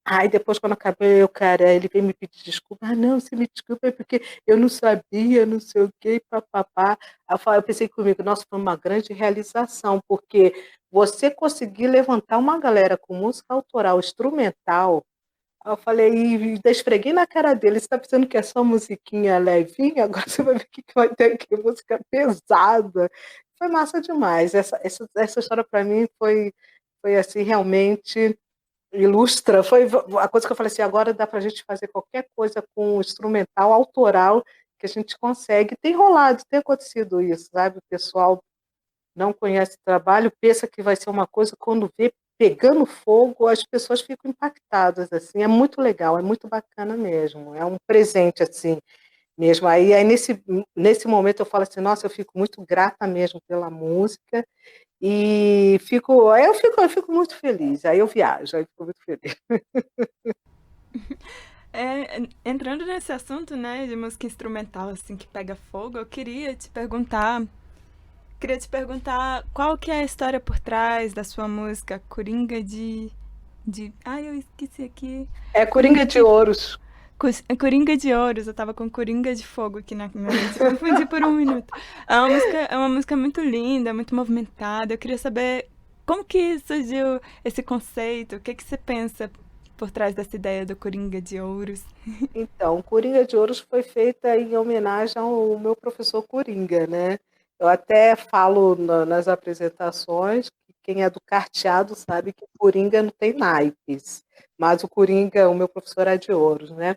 Aí depois quando acabei, o cara, ele veio me pedir desculpa: "Ah, não, você me desculpa, é porque eu não sabia, não sei o quê, e pá-pá-pá". Eu pensei comigo: "Nossa, foi uma grande realização", porque você conseguir levantar uma galera com música autoral, instrumental. Aí eu falei e ainda esfreguei na cara dele: "Você tá pensando que é só musiquinha levinha? Agora você vai ver o que que vai ter aqui, música pesada". Foi massa demais. Essa história para mim foi, assim, realmente ilustra, foi a coisa que eu falei assim: "Agora dá pra gente fazer qualquer coisa com instrumental autoral que a gente consegue". Tem rolado, tem acontecido isso, sabe, o pessoal não conhece o trabalho, pensa que vai ser uma coisa, quando vê pegando fogo, as pessoas ficam impactadas, assim, é muito legal, é muito bacana mesmo, é um presente, assim, mesmo. Aí nesse momento eu falo assim: "Nossa, eu fico muito grata mesmo pela música", e eu fico muito feliz, aí eu viajo, aí eu fico muito feliz. Entrando nesse assunto, né, de música instrumental, assim, que pega fogo, eu queria te perguntar qual que é a história por trás da sua música Coringa Ai, eu esqueci aqui. É Coringa Coringa de de... Ouros. Coringa de Ouros, eu tava com Coringa de Fogo aqui na minha mente, eu confundi por um minuto. É uma música muito linda, muito movimentada. Eu queria saber como que surgiu esse conceito, o que que você pensa por trás dessa ideia do Coringa de Ouros? Então, Coringa de Ouros foi feita em homenagem ao meu professor Coringa, né. Eu até falo nas apresentações que quem é do carteado sabe que Coringa não tem naipes, mas o Coringa, o meu professor é de Ouros, né.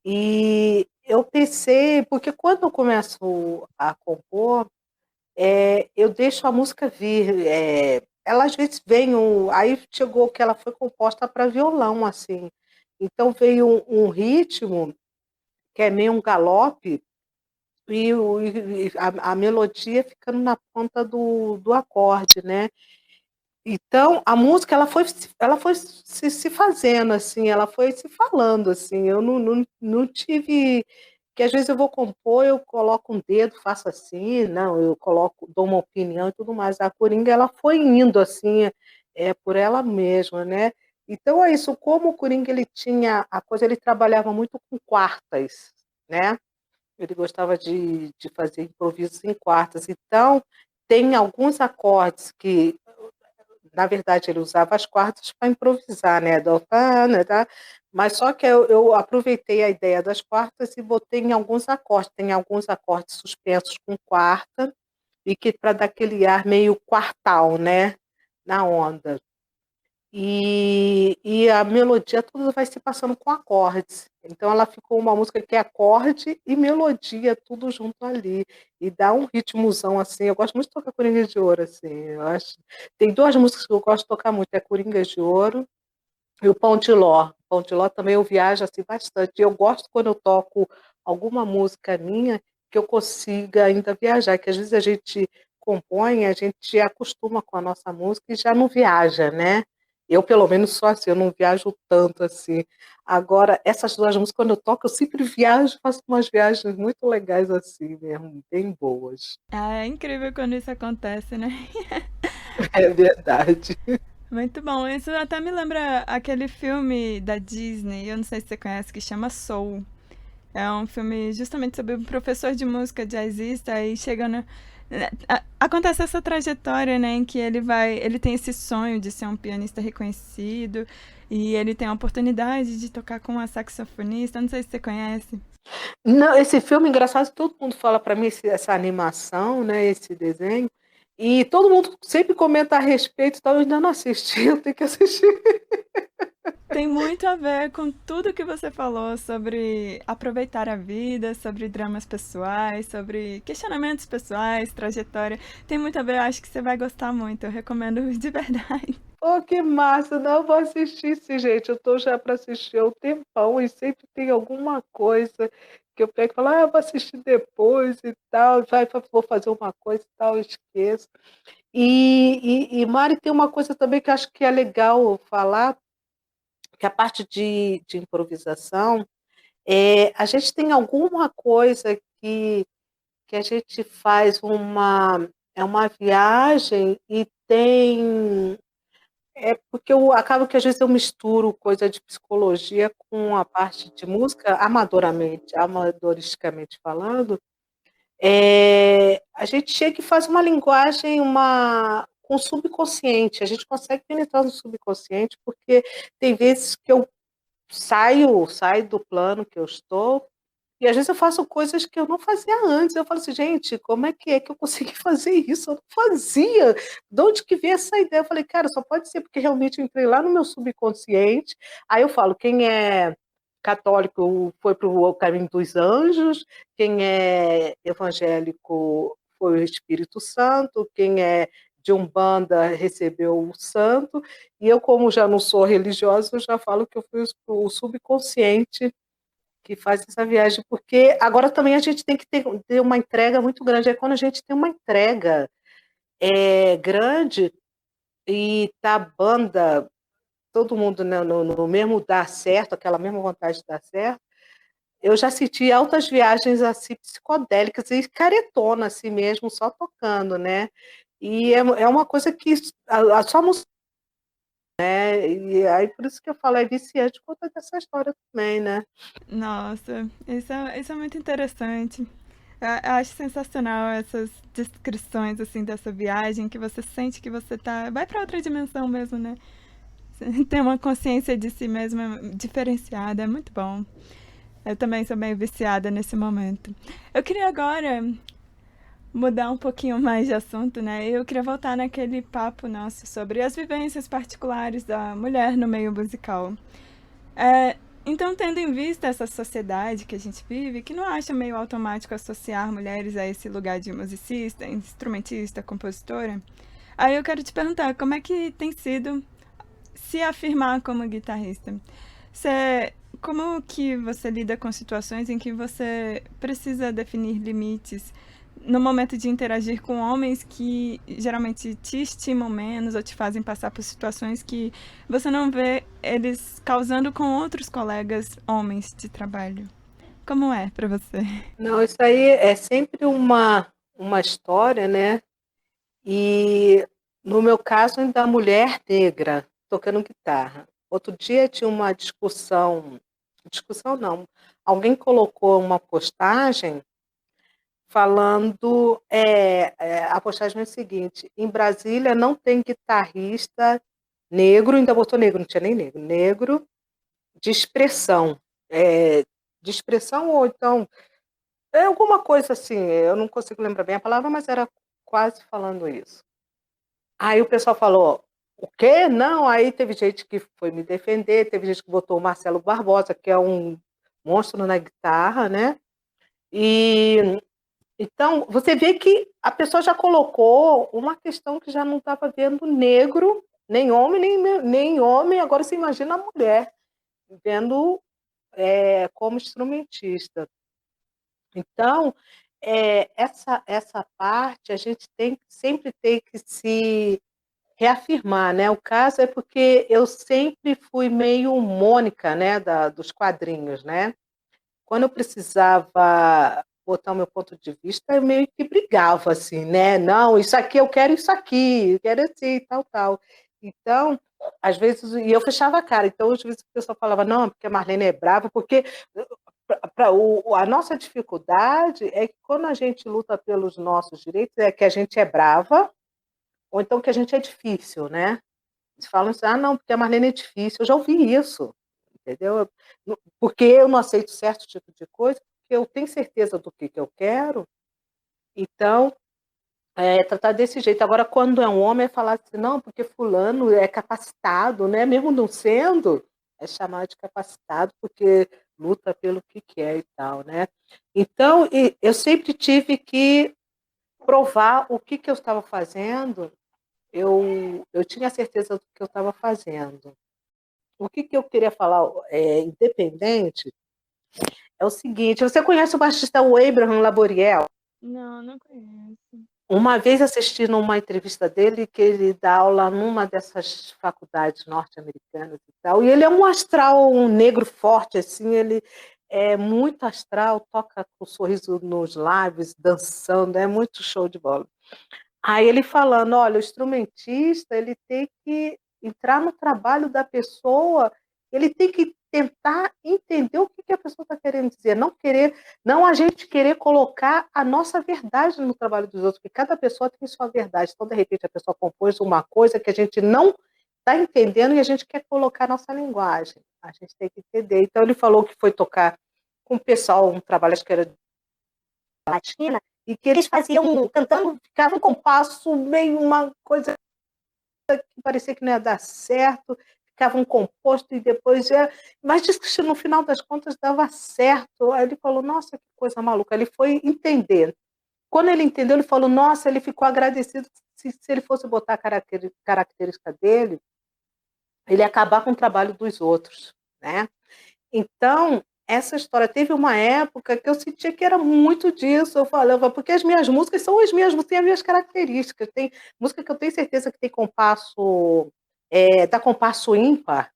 E eu pensei porque quando eu começo a compor, eu deixo a música vir, ela às vezes vem aí chegou que ela foi composta para violão, assim, então veio um ritmo que é meio um galope, e a melodia ficando na ponta do acorde, né. Então, a música ela foi se fazendo, assim, ela foi se falando, assim, eu não tive que às vezes eu vou compor, eu coloco um dedo, faço assim, não, eu coloco, dou uma opinião e tudo mais. A Coringa ela foi indo, assim, por ela mesma, né. Então é isso, como o Coringa ele tinha a coisa, ele trabalhava muito com quartas, né. Ele gostava de fazer improvisos em quartas, então tem alguns acordes que, na verdade, ele usava as quartas para improvisar, né, do pá, né, tá, mas só que eu aproveitei a ideia das quartas e botei em alguns acordes, tem alguns acordes suspensos com quarta, e que para dar aquele ar meio quartal, né, na onda. E a melodia tudo vai se passando com acordes. Então ela ficou uma música que é acorde e melodia tudo junto ali, e dá um ritmozão, assim. Eu gosto muito de tocar Coringa de Ouro, assim, eu acho tem 2 músicas que eu gosto de tocar muito, é Coringa de Ouro e o Pão de Ló. Pão de Ló também eu viajo, assim, bastante. Eu gosto quando eu toco alguma música minha, que eu consiga ainda viajar, que às vezes a gente compõe, a gente acostuma com a nossa música e já não viaja, né. Eu pelo menos sou assim, eu não viajo tanto assim. Agora, essas 2 músicas quando eu toco, eu sempre viajo, faço umas viagens muito legais assim mesmo, bem boas. Ah, é incrível quando isso acontece, né? É verdade. Muito bom. Isso até me lembra aquele filme da Disney, eu não sei se você conhece, que chama Soul. É um filme justamente sobre um professor de música jazzista e chegando. Acontece essa trajetória, né, em que ele tem esse sonho de ser um pianista reconhecido e ele tem a oportunidade de tocar com uma saxofonista. Não sei se você conhece. Não, esse filme engraçado, todo mundo fala para mim essa animação, né, esse desenho, e todo mundo sempre comenta a respeito, então eu ainda não assisti, eu tenho que assistir. Tem muito a ver com tudo que você falou sobre aproveitar a vida, sobre dramas pessoais, sobre questionamentos pessoais, trajetória. Tem muito a ver, eu acho que você vai gostar muito. Eu recomendo de verdade. Oh, que massa! Não, eu vou assistir sim, gente. Eu tô já para assistir há um tempão e sempre tem alguma coisa que eu pego e falo, eu vou assistir depois e tal, vou fazer uma coisa e tal, eu esqueço. E Mari, tem uma coisa também que eu acho que é legal falar, que a parte de improvisação, a gente tem alguma coisa que a gente faz uma viagem e tem. É porque eu acabo que às vezes eu misturo coisa de psicologia com a parte de música, amadoristicamente falando. A gente chega e faz uma linguagem com o subconsciente. A gente consegue penetrar no subconsciente, porque tem vezes que eu saio do plano que eu estou e às vezes eu faço coisas que eu não fazia antes. Eu falo assim, gente, como é que eu consegui fazer isso? Eu não fazia. De onde que veio essa ideia? Eu falei, cara, só pode ser porque realmente eu entrei lá no meu subconsciente. Aí eu falo, quem é católico foi para o caminho dos anjos, quem é evangélico foi o Espírito Santo, quem é de Umbanda recebeu o santo, e eu, como já não sou religiosa, eu já falo que eu fui o subconsciente que faz essa viagem, porque agora também a gente tem que ter uma entrega muito grande. É quando a gente tem uma entrega grande e tá a banda, todo mundo, né, no mesmo dar certo, aquela mesma vontade de dar certo, eu já senti altas viagens assim psicodélicas e caretona assim mesmo, só tocando, né? E é uma coisa que a só música, né? E aí por isso que eu falo, é viciante por conta dessa história também, né? Nossa, isso é muito interessante. Eu acho sensacional essas descrições assim dessa viagem que você sente que você vai para outra dimensão mesmo, né? Tem uma consciência de si mesma diferenciada, é muito bom. Eu também sou meio viciada nesse momento. Eu queria agora mudar um pouquinho mais de assunto, né? Eu queria voltar naquele papo nosso sobre as vivências particulares da mulher no meio musical. É, então, tendo em vista essa sociedade que a gente vive, que não acha meio automático associar mulheres a esse lugar de musicista, instrumentista, compositora, aí eu quero te perguntar, como é que tem sido se afirmar como guitarrista? Você, como que você lida com situações em que você precisa definir limites no momento de interagir com homens que geralmente te estimam menos ou te fazem passar por situações que você não vê eles causando com outros colegas homens de trabalho? Como é para você? Não, isso aí é sempre uma história, né? E no meu caso, ainda mulher negra tocando guitarra. Outro dia tinha uma discussão não, alguém colocou uma postagem falando, a postagem é o seguinte, em Brasília não tem guitarrista negro, ainda botou negro, não tinha nem negro, negro de expressão. É, de expressão ou então alguma coisa assim, eu não consigo lembrar bem a palavra, mas era quase falando isso. Aí o pessoal falou, o quê? Não, aí teve gente que foi me defender, teve gente que botou o Marcelo Barbosa, que é um monstro na guitarra, né? E então você vê que a pessoa já colocou uma questão que já não estava vendo negro, nem homem, agora você imagina a mulher vendo como instrumentista. Então, essa parte a gente sempre tem que se reafirmar, né? O caso é porque eu sempre fui meio Mônica, né, dos quadrinhos, né? Quando eu precisava botar o meu ponto de vista, eu meio que brigava, assim, né? Não, isso aqui isso aqui, eu quero assim, tal, tal. Então, às vezes, e eu fechava a cara. Então, às vezes, o pessoal falava, não, porque a Marlene é brava, porque a nossa dificuldade é que quando a gente luta pelos nossos direitos, é que a gente é brava, ou então que a gente é difícil, né? Eles falam assim, não, porque a Marlene é difícil. Eu já ouvi isso, entendeu? Porque eu não aceito certo tipo de coisa. eu tenho certeza do que eu quero, então tratar desse jeito. Agora, quando é um homem, é falar assim, não, porque fulano é capacitado, né? Mesmo não sendo, é chamado de capacitado porque luta pelo que quer e tal, né? Então, eu sempre tive que provar o que eu estava fazendo, eu tinha certeza do que eu estava fazendo. O que eu queria falar, independente, é o seguinte, você conhece o baixista Abraham Laboriel? Não, não conheço. Uma vez assistindo uma entrevista dele, que ele dá aula numa dessas faculdades norte-americanas e tal, e ele é um astral, um negro forte, assim, ele é muito astral, toca com um sorriso nos lábios, dançando, é muito show de bola. Aí ele falando, olha, o instrumentista, ele tem que entrar no trabalho da pessoa, ele tem que tentar entender o que a pessoa está querendo dizer, não a gente querer colocar a nossa verdade no trabalho dos outros, porque cada pessoa tem sua verdade. Então, de repente, a pessoa compôs uma coisa que a gente não está entendendo e a gente quer colocar a nossa linguagem. A gente tem que entender. Então, ele falou que foi tocar com o pessoal, um trabalho, acho que era latina, e que eles faziam, cantando, ficava um compasso, meio uma coisa que parecia que não ia dar certo, ficava um composto e depois mas disse que no final das contas dava certo. Aí ele falou, nossa, que coisa maluca. Ele foi entender. Quando ele entendeu, ele falou, nossa, ele ficou agradecido. Se ele fosse botar a característica dele, ele ia acabar com o trabalho dos outros, né? Então, essa história teve uma época que eu sentia que era muito disso. Eu falava, porque as minhas músicas são as minhas músicas, têm as minhas características. Tem música que eu tenho certeza que tem compasso, dá compasso ímpar,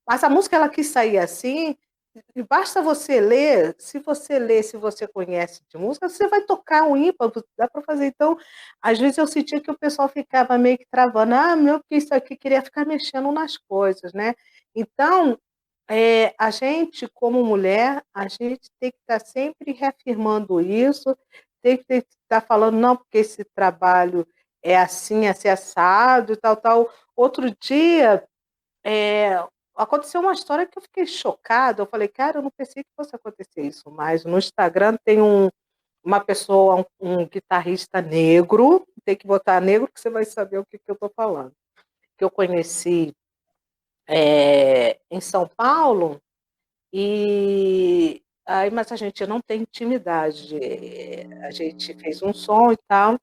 mas a música ela quis sair assim, e basta você ler, se você conhece de música, você vai tocar um ímpar, dá para fazer. Então, às vezes eu sentia que o pessoal ficava meio que travando, meu, porque isso aqui queria ficar mexendo nas coisas, né? Então, a gente, como mulher, a gente tem que estar sempre reafirmando isso, tem que estar falando, não, porque esse trabalho é assim assado e tal, tal. Outro dia, aconteceu uma história que eu fiquei chocada. Eu falei, cara, eu não pensei que fosse acontecer isso, mas no Instagram tem uma pessoa, um guitarrista negro, tem que botar negro que você vai saber o que eu estou falando, que eu conheci em São Paulo, e aí, mas a gente não tem intimidade. A gente fez um som e tal.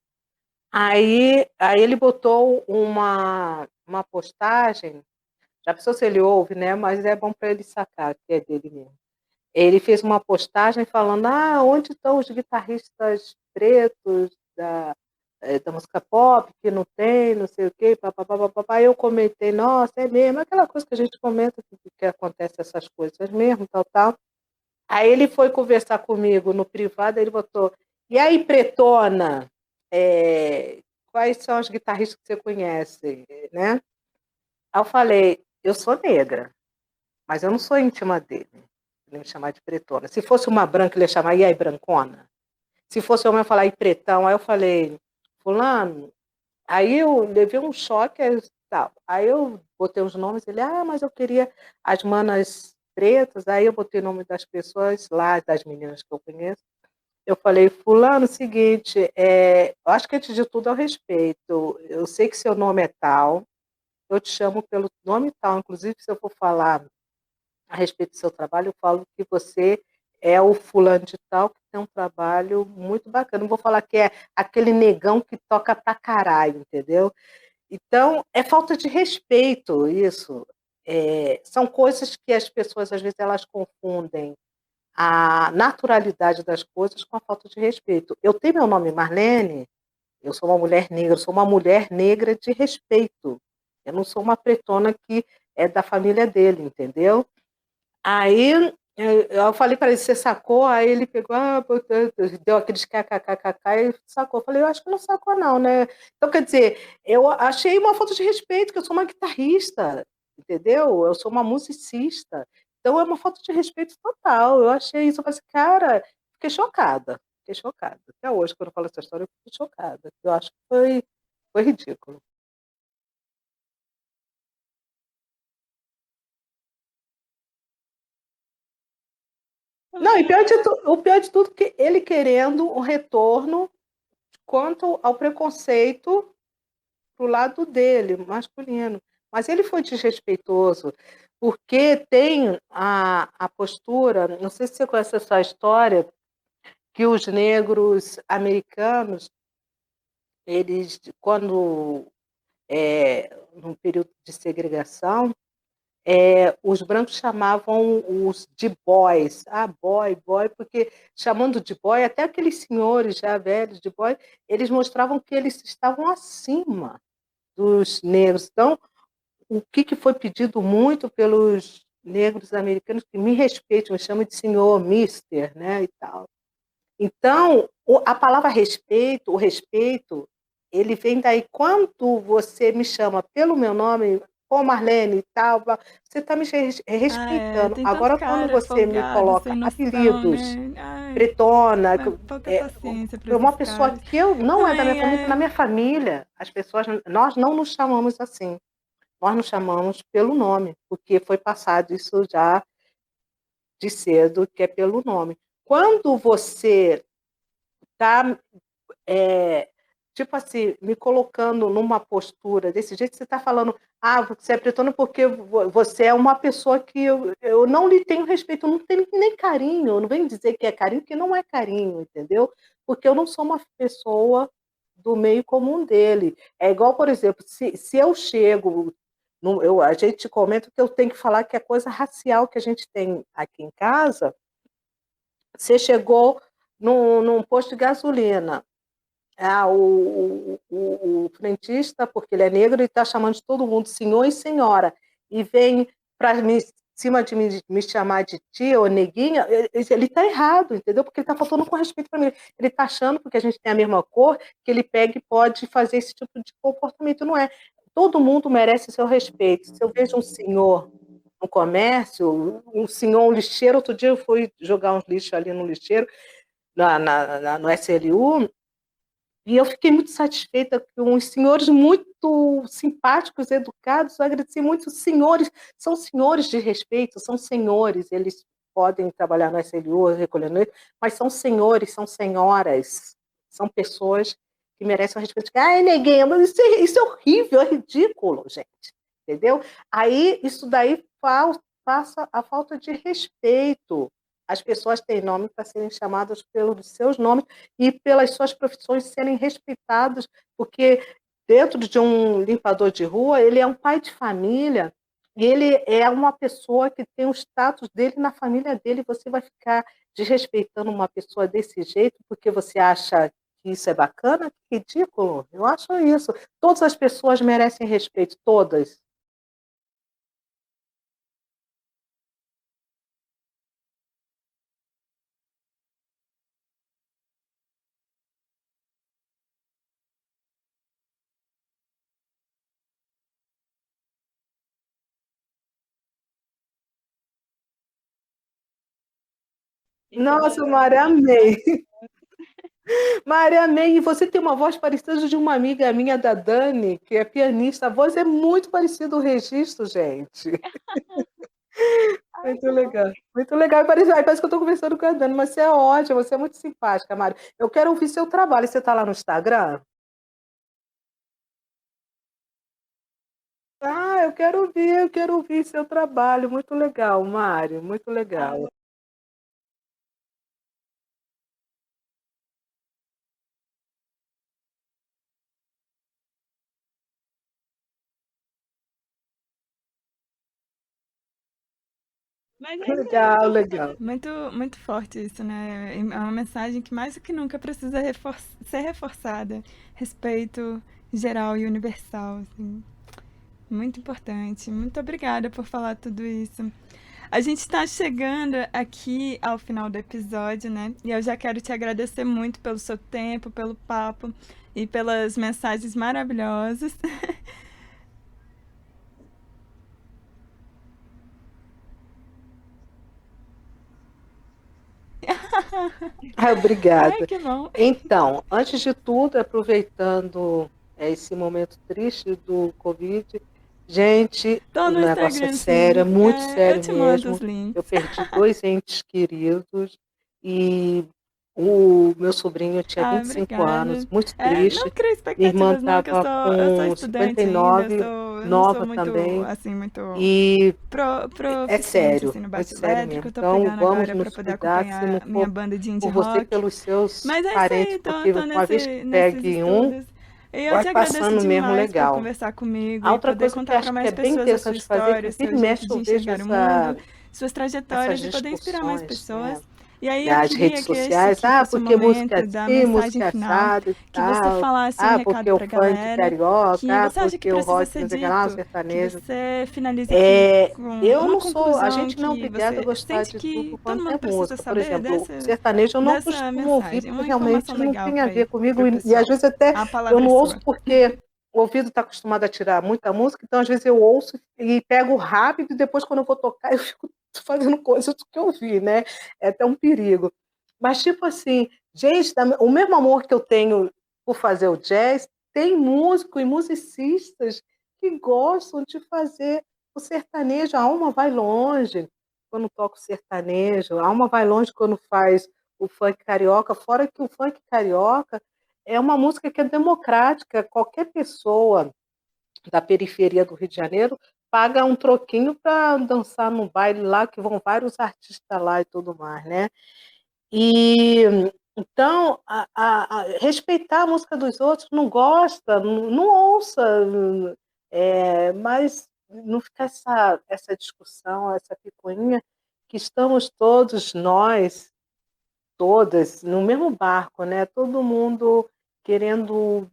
Aí ele botou uma postagem, já pensou se ele ouve, né? Mas é bom para ele sacar que é dele mesmo. Ele fez uma postagem falando, onde estão os guitarristas pretos da música pop, que não tem, não sei o quê, papapá. Eu comentei, nossa, é mesmo, aquela coisa que a gente comenta, que acontece essas coisas mesmo, tal, tal. Aí ele foi conversar comigo no privado, ele botou, e aí, pretona, quais são os guitarristas que você conhece, né? Aí eu falei, eu sou negra, mas eu não sou íntima dele. Ele me chamar de pretona. Se fosse uma branca, ele ia chamar, e aí, brancona? Se fosse homem, eu ia falar, e pretão? Aí eu falei, fulano. Aí eu levei um choque, tal. Aí eu botei os nomes, ele, mas eu queria as manas pretas. Aí eu botei o nome das pessoas lá, das meninas que eu conheço. Eu falei, fulano, seguinte, eu acho que antes de tudo é o respeito. Eu sei que seu nome é tal, eu te chamo pelo nome tal. Inclusive, se eu for falar a respeito do seu trabalho, eu falo que você é o fulano de tal, que tem um trabalho muito bacana. Não vou falar que é aquele negão que toca pra caralho, entendeu? Então, é falta de respeito isso. São coisas que as pessoas, às vezes, elas confundem a naturalidade das coisas com a falta de respeito. Eu tenho meu nome Marlene, eu sou uma mulher negra, eu sou uma mulher negra de respeito. Eu não sou uma pretona que é da família dele, entendeu? Aí eu falei para ele, você sacou? Aí ele pegou, deu aqueles kkkk e sacou. Eu falei, eu acho que não sacou não, né? Então, quer dizer, eu achei uma falta de respeito, que eu sou uma guitarrista, entendeu? Eu sou uma musicista. Então, é uma falta de respeito total. Eu achei isso, eu falei assim, cara, fiquei chocada. Fiquei chocada. Até hoje, quando eu falo essa história, eu fiquei chocada. Eu acho que foi ridículo. Não, o pior de tudo que ele querendo um retorno quanto ao preconceito pro lado dele, masculino. Mas ele foi desrespeitoso, porque tem a postura, não sei se você conhece essa história, que os negros americanos, eles, quando, no período de segregação, os brancos chamavam os de boys. Ah, boy, porque chamando de boy, até aqueles senhores já velhos de boy, eles mostravam que eles estavam acima dos negros. Então, o que foi pedido muito pelos negros americanos, que me respeitem, me chamam de senhor, mister, né, e tal. Então, a palavra respeito, o respeito, ele vem daí. Quando você me chama pelo meu nome, pô, Marlene e tal, você está me respeitando. Tem tanto Agora, quando cara você me folgado, sem coloca noção, apelidos, né? Ai, pretona, pouca é, paciência para uma esses pessoa caras. que eu não é da minha Também família, é. na minha família, as pessoas, nós não nos chamamos assim. Nós nos chamamos pelo nome, porque foi passado isso já de cedo, que é pelo nome. Quando você está, tipo assim, me colocando numa postura desse jeito, você está falando, você é pretona porque você é uma pessoa que eu não lhe tenho respeito, eu não tenho nem carinho, eu não venho dizer que é carinho, que não é carinho, entendeu? Porque eu não sou uma pessoa do meio comum dele. É igual, por exemplo, se eu chego, a gente comenta que eu tenho que falar que é coisa racial que a gente tem aqui em casa. Você chegou num posto de gasolina, o frentista, porque ele é negro, ele está chamando de todo mundo senhor e senhora, e vem para cima de me chamar de tia ou neguinha, ele está errado, entendeu? Porque ele está faltando com respeito para mim. Ele está achando, porque a gente tem a mesma cor, que ele pega e pode fazer esse tipo de comportamento. Não é. Todo mundo merece seu respeito. Se eu vejo um senhor no comércio, um senhor, um lixeiro, outro dia eu fui jogar uns lixos ali no lixeiro, no SLU, e eu fiquei muito satisfeita com uns senhores muito simpáticos, educados, eu agradeci muito. Os senhores são senhores de respeito, são senhores, eles podem trabalhar no SLU, recolhendo, mas são senhores, são senhoras, são pessoas que merecem um respeito. Ai, neguinha, mas isso é horrível, é ridículo, gente, entendeu? Aí, isso daí passa a falta de respeito. As pessoas têm nome para serem chamadas pelos seus nomes e pelas suas profissões serem respeitadas, porque dentro de um limpador de rua, ele é um pai de família, e ele é uma pessoa que tem o status dele na família dele. Você vai ficar desrespeitando uma pessoa desse jeito porque você acha que isso é bacana? Que ridículo. Eu acho isso. Todas as pessoas merecem respeito, todas. Nossa, Maria, amei. Maria, amei. E você tem uma voz parecida de uma amiga minha, da Dani, que é pianista. A voz é muito parecida o registro, gente. Ai, Muito que bom. legal. Muito legal. Parece que eu estou conversando com a Dani, mas você é ótima, você é muito simpática, Mário. Eu quero ouvir seu trabalho. Você está lá no Instagram? Eu quero ouvir seu trabalho. Muito legal, Mário, muito Ah, legal. mas é isso aí. Legal, legal. Muito, muito forte isso, né? É uma mensagem que mais do que nunca precisa ser reforçada. Respeito geral e universal, assim. Muito importante. Muito obrigada por falar tudo isso. A gente está chegando aqui ao final do episódio, né? E eu já quero te agradecer muito pelo seu tempo, pelo papo e pelas mensagens maravilhosas. Ai, Obrigada. que bom. Então, antes de tudo, aproveitando esse momento triste do Covid, Gente, Tô o no negócio é Instagram, sério, é sim. muito Eu sério te mando os mesmo. Eu links. perdi 2 entes queridos e o meu sobrinho tinha Ah, 25 anos, obrigada. muito Não triste. cria Minha irmã expectativas, não, que estava eu sou com estudante ainda, 59, eu não sou nova muito, também, assim, muito e é proficiente, sério, assim, no muito baixo sério elétrico. mesmo. Eu tô Então pegando vamos agora pra nos poder cuidar, se não acompanhar minha for banda de indie por você, rock. pelos seus Mas é isso parentes, aí, porque tô uma vez que nesses pegue um, estudos. E eu vai te agradeço passando mesmo demais por legal. conversar comigo A e outra poder coisa que contar eu para acho que mais é bem pessoas a sua interessante fazer, história, que o vira seu e jeito mexe de eu vejo enxergar o mundo, suas essas trajetórias e poder inspirar mais discussões, pessoas. né, E aí eu nas queria redes que este sociais, aqui fosse o porque música é momento da assim, mensagem música é final, assado e que você tal, falasse um porque recado o para a funk galera que carioca, você acha que porque o precisa rock ser não sei o que lá, o dito, que sertanejo. você finalize aqui com Eu uma não sou, a conclusão gente não é que obrigada a você gostar sente de que tudo todo quanto é mundo precisa música. Por saber exemplo, o sertanejo eu não dessa costumo ouvir, mensagem, porque uma informação realmente não legal tem a para ver comigo, o e às pessoal. vezes até A eu palavra é não ouço sua. porque o ouvido está acostumado a tirar muita música, então às vezes eu ouço e pego rápido, e depois quando eu vou tocar eu fico fazendo coisas do que eu vi, né? É até um perigo. Mas tipo assim, gente, o mesmo amor que eu tenho por fazer o jazz, tem músico e musicistas que gostam de fazer o sertanejo. A alma vai longe quando toca o sertanejo, a alma vai longe quando faz o funk carioca, fora que o funk carioca é uma música que é democrática, qualquer pessoa da periferia do Rio de Janeiro paga um troquinho para dançar no baile lá, que vão vários artistas lá e tudo mais, né? E então, respeitar a música dos outros, não gosta, não ouça, mas não fica essa discussão, essa picuinha, que estamos todos nós, todas, no mesmo barco, né? Todo mundo querendo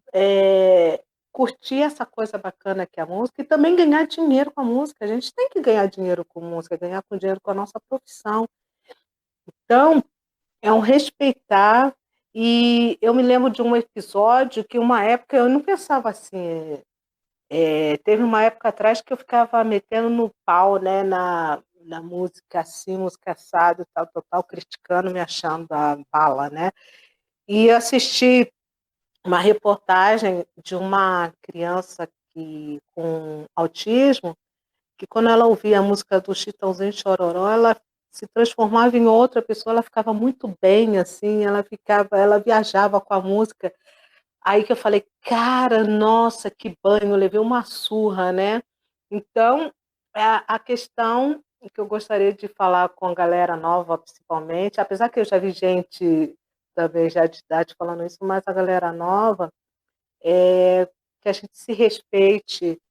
curtir essa coisa bacana que é a música e também ganhar dinheiro com a música. A gente tem que ganhar dinheiro com música, ganhar com dinheiro com a nossa profissão. Então, é um respeitar. E eu me lembro de um episódio que, uma época, eu não pensava assim. Teve uma época atrás que eu ficava metendo no pau, né, na música assim, música assada, tal, tal, tal, criticando, me achando a bala, né? E assisti uma reportagem de uma criança com autismo, que quando ela ouvia a música do Chitãozinho e Chororó, ela se transformava em outra pessoa, ela ficava muito bem, assim, ela viajava com a música. Aí que eu falei, cara, nossa, que banho, eu levei uma surra, né? Então, a questão que eu gostaria de falar com a galera nova, principalmente, apesar que eu já vi gente também já de idade falando isso, mas a galera nova, que a gente se respeite,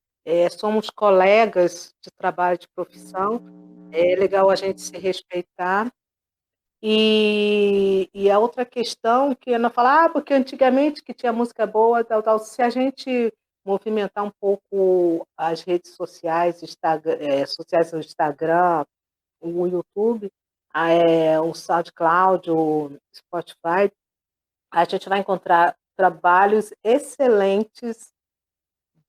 somos colegas de trabalho, de profissão, é legal a gente se respeitar. E a outra questão que eu não falar, porque antigamente que tinha música boa, tal, tal, se a gente movimentar um pouco as redes sociais, sociais no Instagram, o YouTube, o SoundCloud, o Spotify, a gente vai encontrar trabalhos excelentes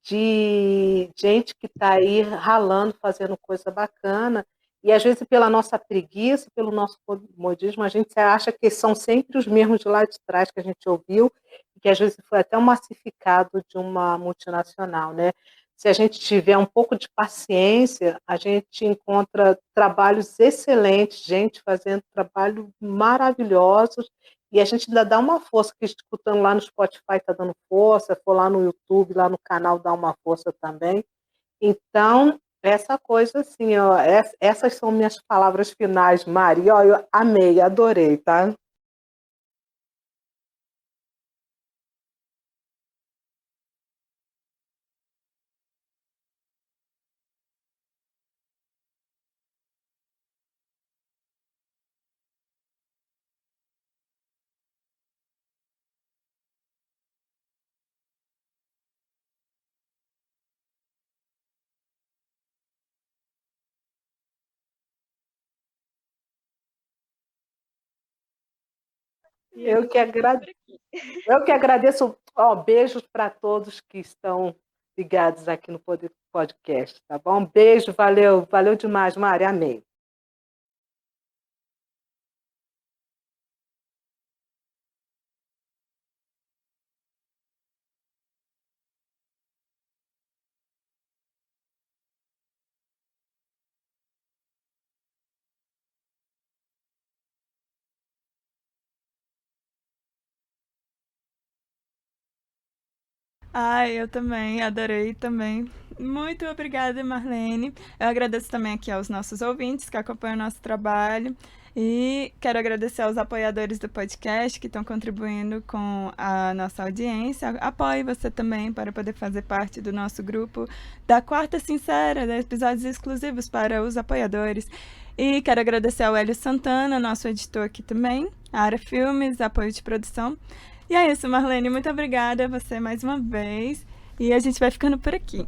de gente que está aí ralando, fazendo coisa bacana, e às vezes pela nossa preguiça, pelo nosso modismo, a gente acha que são sempre os mesmos de lá de trás que a gente ouviu, e que às vezes foi até um massificado de uma multinacional, né? Se a gente tiver um pouco de paciência, a gente encontra trabalhos excelentes, gente fazendo trabalho maravilhosos, e a gente ainda dá uma força, que escutando lá no Spotify está dando força, for lá no YouTube, lá no canal dá uma força também. Então, essa coisa assim, ó, essas são minhas palavras finais, Mari. Ó, eu amei, adorei, tá? E a Eu gente que, vai ficando agra... por aqui. eu que agradeço. Ó, beijos para todos que estão ligados aqui no podcast, tá bom? Beijo, valeu, valeu demais, Mari, amei. Ai, eu também, adorei também. Muito obrigada, Marlene. Eu agradeço também aqui aos nossos ouvintes que acompanham o nosso trabalho. E quero agradecer aos apoiadores do podcast que estão contribuindo com a nossa audiência. Apoie você também para poder fazer parte do nosso grupo da Quarta Sincera, de episódios exclusivos para os apoiadores. E quero agradecer ao Hélio Santana, nosso editor aqui também, a Ara Filmes, apoio de produção. E é isso, Marlene. Muito obrigada a você mais uma vez. E a gente vai ficando por aqui.